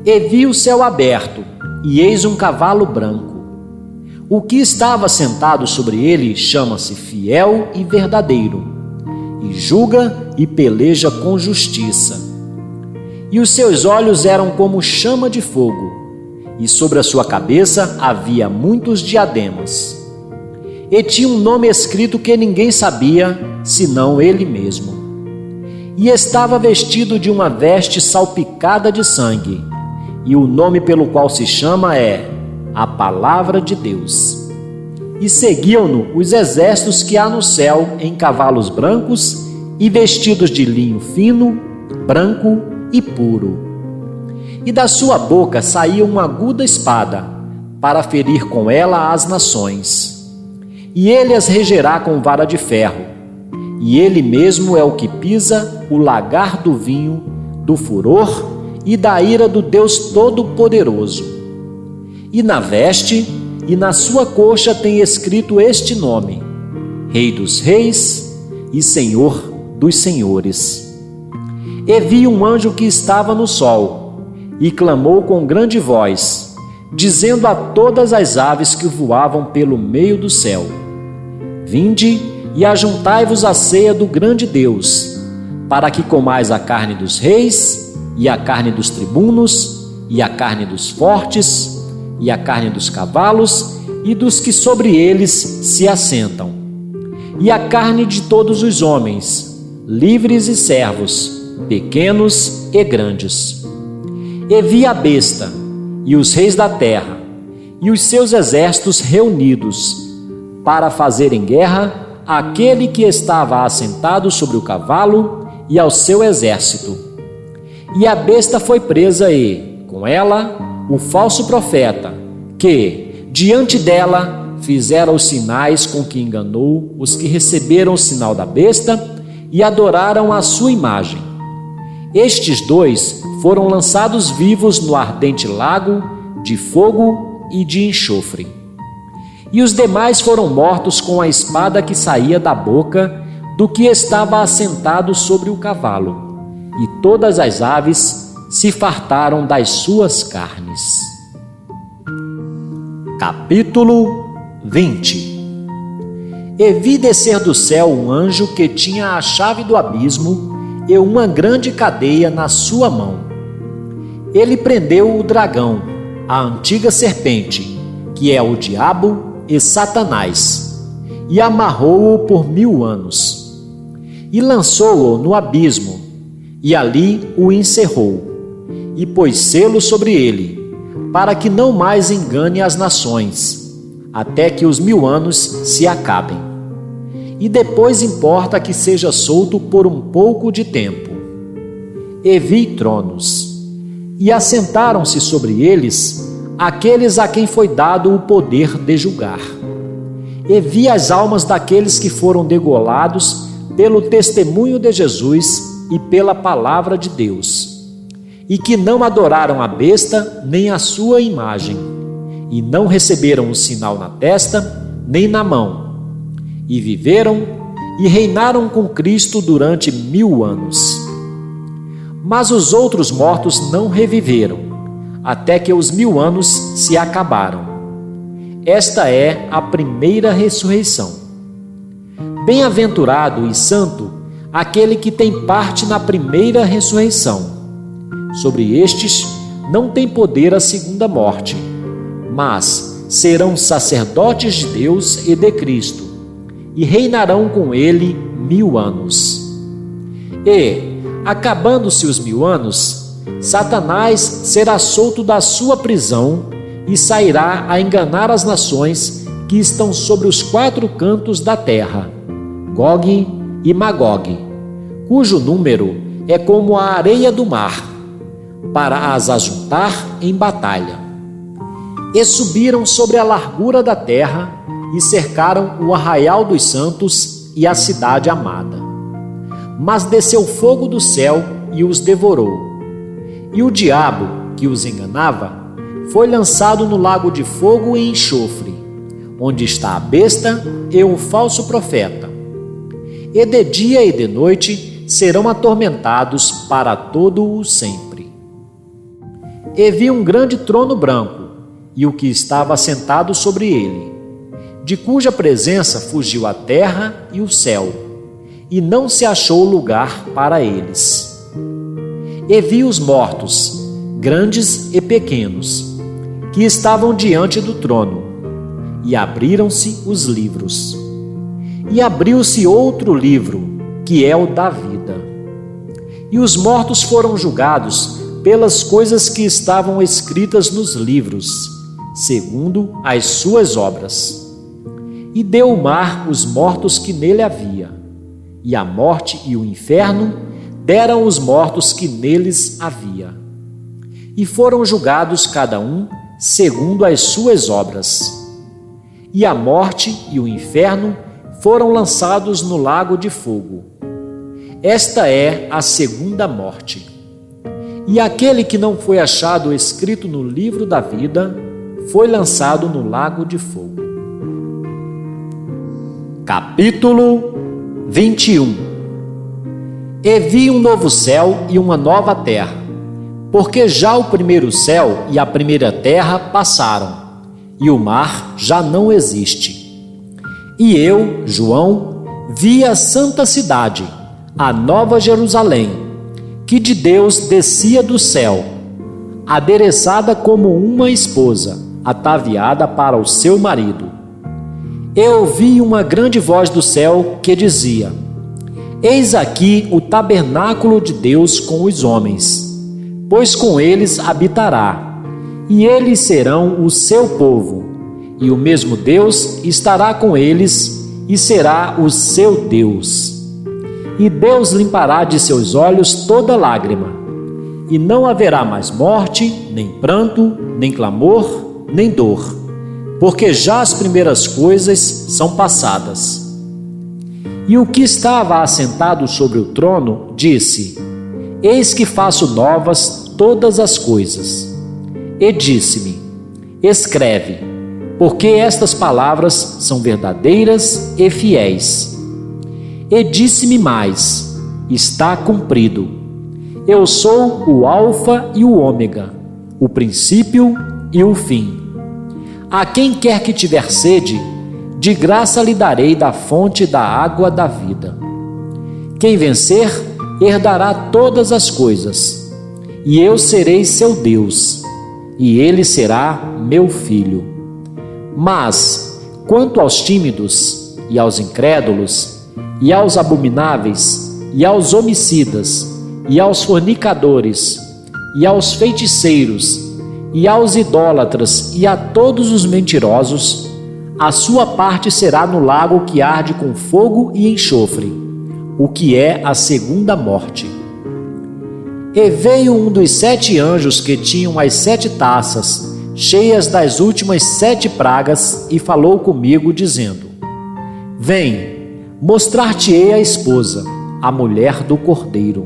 E vi o céu aberto, e eis um cavalo branco. O que estava sentado sobre ele chama-se Fiel e Verdadeiro, e julga e peleja com justiça. E os seus olhos eram como chama de fogo, e sobre a sua cabeça havia muitos diademas. E tinha um nome escrito que ninguém sabia, senão ele mesmo. E estava vestido de uma veste salpicada de sangue, e o nome pelo qual se chama é a Palavra de Deus. E seguiam-no os exércitos que há no céu em cavalos brancos e vestidos de linho fino, branco e puro. E da sua boca saía uma aguda espada, para ferir com ela as nações. E ele as regerá com vara de ferro, e ele mesmo é o que pisa o lagar do vinho, do furor e da ira do Deus Todo-Poderoso. E na veste e na sua coxa tem escrito este nome: Rei dos Reis e Senhor dos Senhores. E vi um anjo que estava no sol, e clamou com grande voz, dizendo a todas as aves que voavam pelo meio do céu: Vinde e ajuntai-vos à ceia do grande Deus, para que comais a carne dos reis, e a carne dos tribunos, e a carne dos fortes, e a carne dos cavalos, e dos que sobre eles se assentam, e a carne de todos os homens, livres e servos, pequenos e grandes. E vi a besta, e os reis da terra, e os seus exércitos reunidos, para fazerem guerra àquele que estava assentado sobre o cavalo e ao seu exército. E a besta foi presa e, com ela, o falso profeta, que, diante dela, fizera os sinais com que enganou os que receberam o sinal da besta e adoraram a sua imagem. Estes dois foram lançados vivos no ardente lago de fogo e de enxofre. E os demais foram mortos com a espada que saía da boca do que estava assentado sobre o cavalo, e todas as aves se fartaram das suas carnes. Capítulo 20. E vi descer do céu um anjo que tinha a chave do abismo e uma grande cadeia na sua mão. Ele prendeu o dragão, a antiga serpente, que é o diabo e Satanás, e amarrou-o por 1000 anos. E lançou-o no abismo, e ali o encerrou, e pôs selo sobre ele, para que não mais engane as nações, até que os 1000 anos se acabem. E depois importa que seja solto por um pouco de tempo. E vi tronos, e assentaram-se sobre eles aqueles a quem foi dado o poder de julgar. E vi as almas daqueles que foram degolados pelo testemunho de Jesus e pela palavra de Deus. e que não adoraram a besta nem a sua imagem, e não receberam um sinal na testa nem na mão, e viveram e reinaram com Cristo durante 1000 anos. Mas os outros mortos não reviveram, até que os 1000 anos se acabaram. Esta é a primeira ressurreição. Bem-aventurado e santo aquele que tem parte na primeira ressurreição. Sobre estes não tem poder a segunda morte, mas serão sacerdotes de Deus e de Cristo, e reinarão com ele 1000 anos. E, acabando-se os 1000 anos, Satanás será solto da sua prisão e sairá a enganar as nações que estão sobre os 4 cantos da terra, Gog e Magog, cujo número é como a areia do mar, para as ajuntar em batalha. E subiram sobre a largura da terra e cercaram o arraial dos santos e a cidade amada. Mas desceu fogo do céu e os devorou. E o diabo, que os enganava, foi lançado no lago de fogo e enxofre, onde está a besta e o falso profeta. E de dia e de noite serão atormentados para todo o sempre. E vi um grande trono branco, e o que estava assentado sobre ele, de cuja presença fugiu a terra e o céu, e não se achou lugar para eles. E vi os mortos, grandes e pequenos, que estavam diante do trono, e abriram-se os livros. E abriu-se outro livro, que é o da vida. E os mortos foram julgados pelas coisas que estavam escritas nos livros, segundo as suas obras. E deu o mar os mortos que nele havia, e a morte e o inferno deram os mortos que neles havia. E foram julgados cada um segundo as suas obras. E a morte e o inferno foram lançados no lago de fogo. Esta é a segunda morte. E aquele que não foi achado escrito no livro da vida foi lançado no lago de fogo. Capítulo 21. E vi um novo céu e uma nova terra, porque já o primeiro céu e a primeira terra passaram, e o mar já não existe. E eu, João, vi a santa cidade, a nova Jerusalém, que de Deus descia do céu, adereçada como uma esposa, ataviada para o seu marido. Eu ouvi uma grande voz do céu que dizia: Eis aqui o tabernáculo de Deus com os homens, pois com eles habitará, e eles serão o seu povo, e o mesmo Deus estará com eles e será o seu Deus. E Deus limpará de seus olhos toda lágrima, e não haverá mais morte, nem pranto, nem clamor, nem dor, porque já as primeiras coisas são passadas. E o que estava assentado sobre o trono disse: Eis que faço novas todas as coisas. E disse-me: Escreve, porque estas palavras são verdadeiras e fiéis. E disse-me mais: Está cumprido. Eu sou o Alfa e o Ômega, o princípio e o fim. A quem quer que tiver sede, de graça lhe darei da fonte da água da vida. Quem vencer, herdará todas as coisas, e eu serei seu Deus, e ele será meu filho. Mas, quanto aos tímidos, e aos incrédulos, e aos abomináveis, e aos homicidas, e aos fornicadores, e aos feiticeiros, e aos idólatras, e a todos os mentirosos, a sua parte será no lago que arde com fogo e enxofre, o que é a segunda morte. E veio um dos 7 anjos que tinham as 7 taças, cheias das últimas 7 pragas, e falou comigo, dizendo: Vem, mostrar-te-ei a esposa, a mulher do Cordeiro.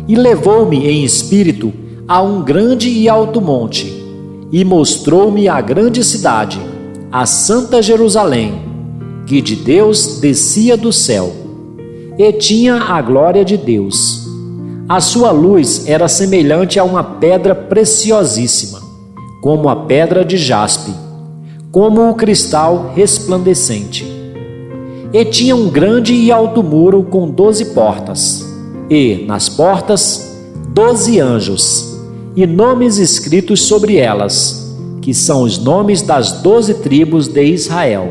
E levou-me em espírito a um grande e alto monte, e mostrou-me a grande cidade, a santa Jerusalém, que de Deus descia do céu, e tinha a glória de Deus. A sua luz era semelhante a uma pedra preciosíssima, como a pedra de jaspe, como o cristal resplandecente. E tinha um grande e alto muro com 12 portas, e, nas portas, 12 anjos, e nomes escritos sobre elas, que são os nomes das 12 tribos de Israel.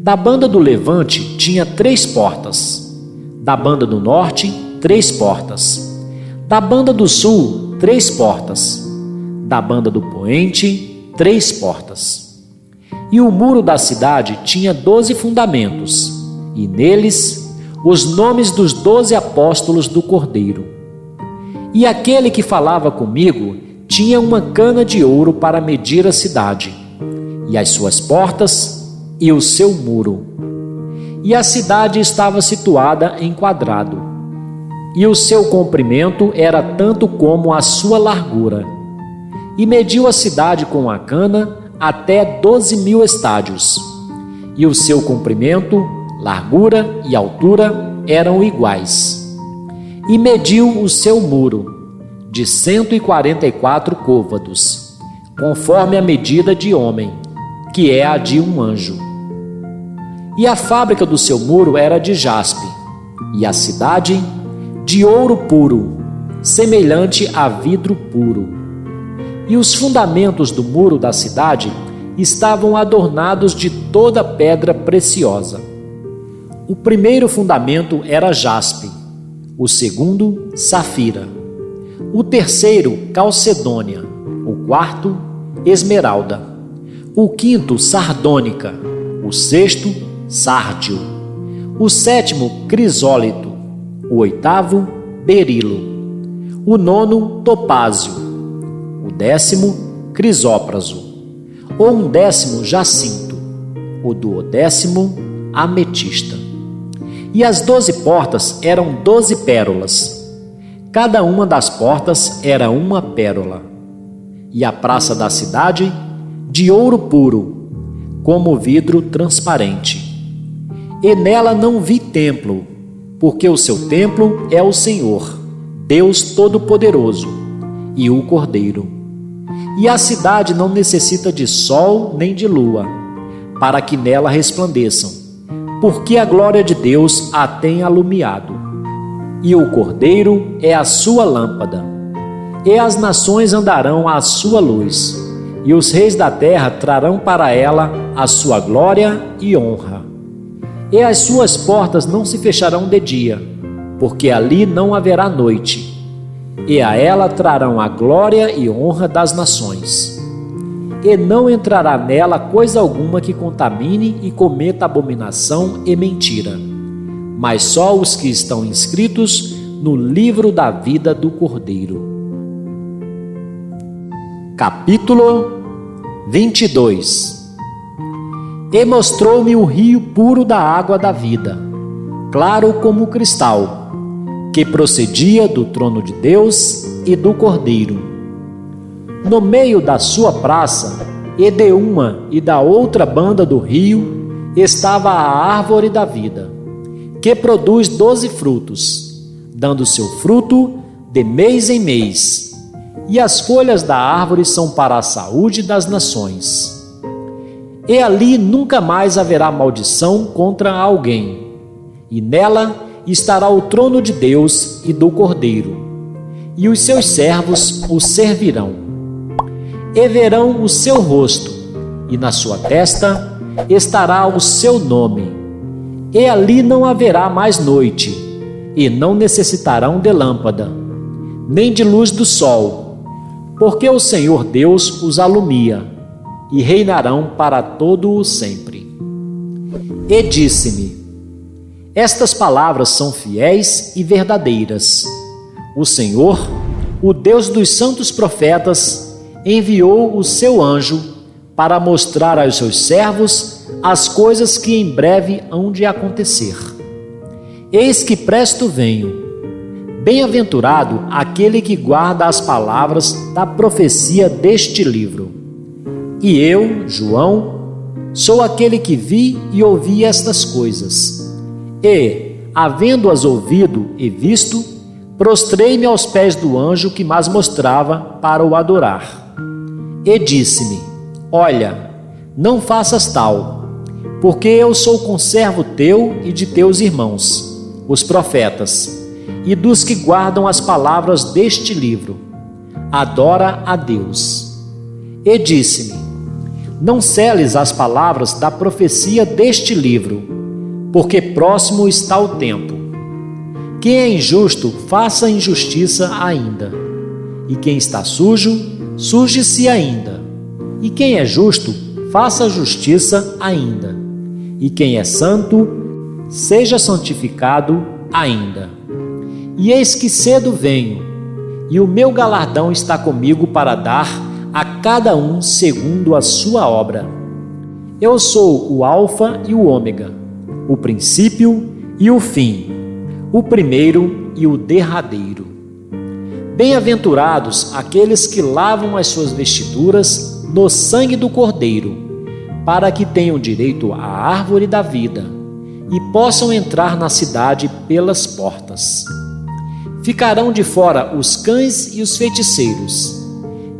Da banda do levante tinha 3 portas, da banda do norte, 3 portas, da banda do sul, 3 portas, da banda do poente, 3 portas. E o muro da cidade tinha 12 fundamentos, e neles os nomes dos 12 apóstolos do Cordeiro. E aquele que falava comigo tinha uma cana de ouro para medir a cidade, e as suas portas, e o seu muro. E a cidade estava situada em quadrado, e o seu comprimento era tanto como a sua largura. E mediu a cidade com a cana até 12.000 estádios, e o seu comprimento, largura e altura eram iguais. E mediu o seu muro, de 144 côvados, conforme a medida de homem, que é a de um anjo. E a fábrica do seu muro era de jaspe, e a cidade de ouro puro, semelhante a vidro puro. E os fundamentos do muro da cidade estavam adornados de toda pedra preciosa. O primeiro fundamento era jaspe, o segundo, safira, o terceiro, calcedônia, o quarto, esmeralda, o quinto, sardônica, o sexto, sárdio, o sétimo, crisólito, o oitavo, berilo, o nono, topázio, o 10º, crisópraso, o 11º, jacinto, o 12º, ametista. E as 12 portas eram 12 pérolas. Cada uma das portas era uma pérola. E a praça da cidade, de ouro puro, como vidro transparente. E nela não vi templo, porque o seu templo é o Senhor, Deus Todo-Poderoso, e o Cordeiro. E a cidade não necessita de sol nem de lua, para que nela resplandeçam, porque a glória de Deus a tem alumiado. E o Cordeiro é a sua lâmpada. E as nações andarão à sua luz, e os reis da terra trarão para ela a sua glória e honra. E as suas portas não se fecharão de dia, porque ali não haverá noite. E a ela trarão a glória e honra das nações. E não entrará nela coisa alguma que contamine e cometa abominação e mentira, mas só os que estão inscritos no livro da vida do Cordeiro. Capítulo 22. E mostrou-me o rio puro da água da vida, claro como cristal, que procedia do trono de Deus e do Cordeiro. No meio da sua praça, e de uma e da outra banda do rio, estava a árvore da vida, que produz 12 frutos, dando seu fruto de mês em mês, e as folhas da árvore são para a saúde das nações. E ali nunca mais haverá maldição contra alguém, e nela estará o trono de Deus e do Cordeiro, e os seus servos o servirão. E verão o seu rosto, e na sua testa estará o seu nome. E ali não haverá mais noite, e não necessitarão de lâmpada, nem de luz do sol, porque o Senhor Deus os alumia, e reinarão para todo o sempre. E disse-me: estas palavras são fiéis e verdadeiras. O Senhor, o Deus dos santos profetas, enviou o seu anjo para mostrar aos seus servos as coisas que em breve hão de acontecer. Eis que presto venho. Bem-aventurado aquele que guarda as palavras da profecia deste livro. E eu, João, sou aquele que vi e ouvi estas coisas. E, havendo-as ouvido e visto, prostrei-me aos pés do anjo que mas mostrava para o adorar. E disse-me: Olha, não faças tal, porque eu sou conservo teu e de teus irmãos, os profetas, e dos que guardam as palavras deste livro. Adora a Deus. E disse-me: Não seles as palavras da profecia deste livro, porque próximo está o tempo. Quem é injusto, faça injustiça ainda. E quem está sujo, suje-se ainda. E quem é justo, faça justiça ainda. E quem é santo, seja santificado ainda. E eis que cedo venho, e o meu galardão está comigo para dar a cada um segundo a sua obra. Eu sou o Alfa e o Ômega, o princípio e o fim, o primeiro e o derradeiro. Bem-aventurados aqueles que lavam as suas vestiduras no sangue do Cordeiro, para que tenham direito à árvore da vida e possam entrar na cidade pelas portas. Ficarão de fora os cães e os feiticeiros,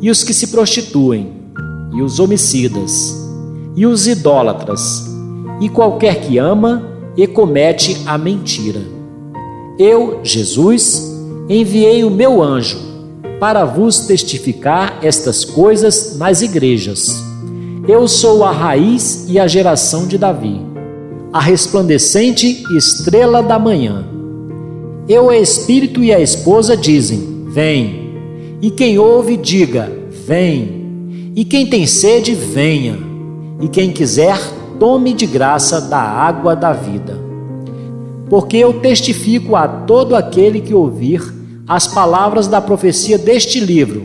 e os que se prostituem, e os homicidas, e os idólatras, e qualquer que ama e comete a mentira. Eu, Jesus, enviei o meu anjo para vos testificar estas coisas nas igrejas. Eu sou a raiz e a geração de Davi, a resplandecente estrela da manhã. Eu, o Espírito e a esposa dizem: Vem. E quem ouve, diga: Vem. E quem tem sede, venha. E quem quiser, tome de graça da água da vida. Porque eu testifico a todo aquele que ouvir as palavras da profecia deste livro,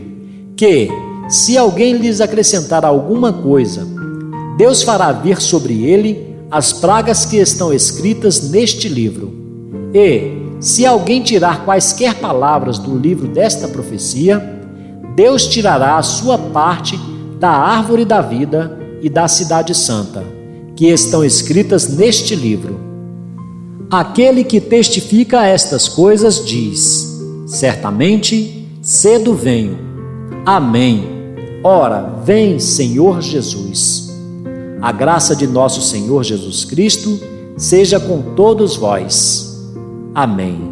que, se alguém lhes acrescentar alguma coisa, Deus fará vir sobre ele as pragas que estão escritas neste livro. E, se alguém tirar quaisquer palavras do livro desta profecia, Deus tirará a sua parte da árvore da vida e da cidade santa, que estão escritas neste livro. Aquele que testifica estas coisas diz: Certamente, cedo venho. Amém. Ora, vem, Senhor Jesus. A graça de nosso Senhor Jesus Cristo seja com todos vós. Amém.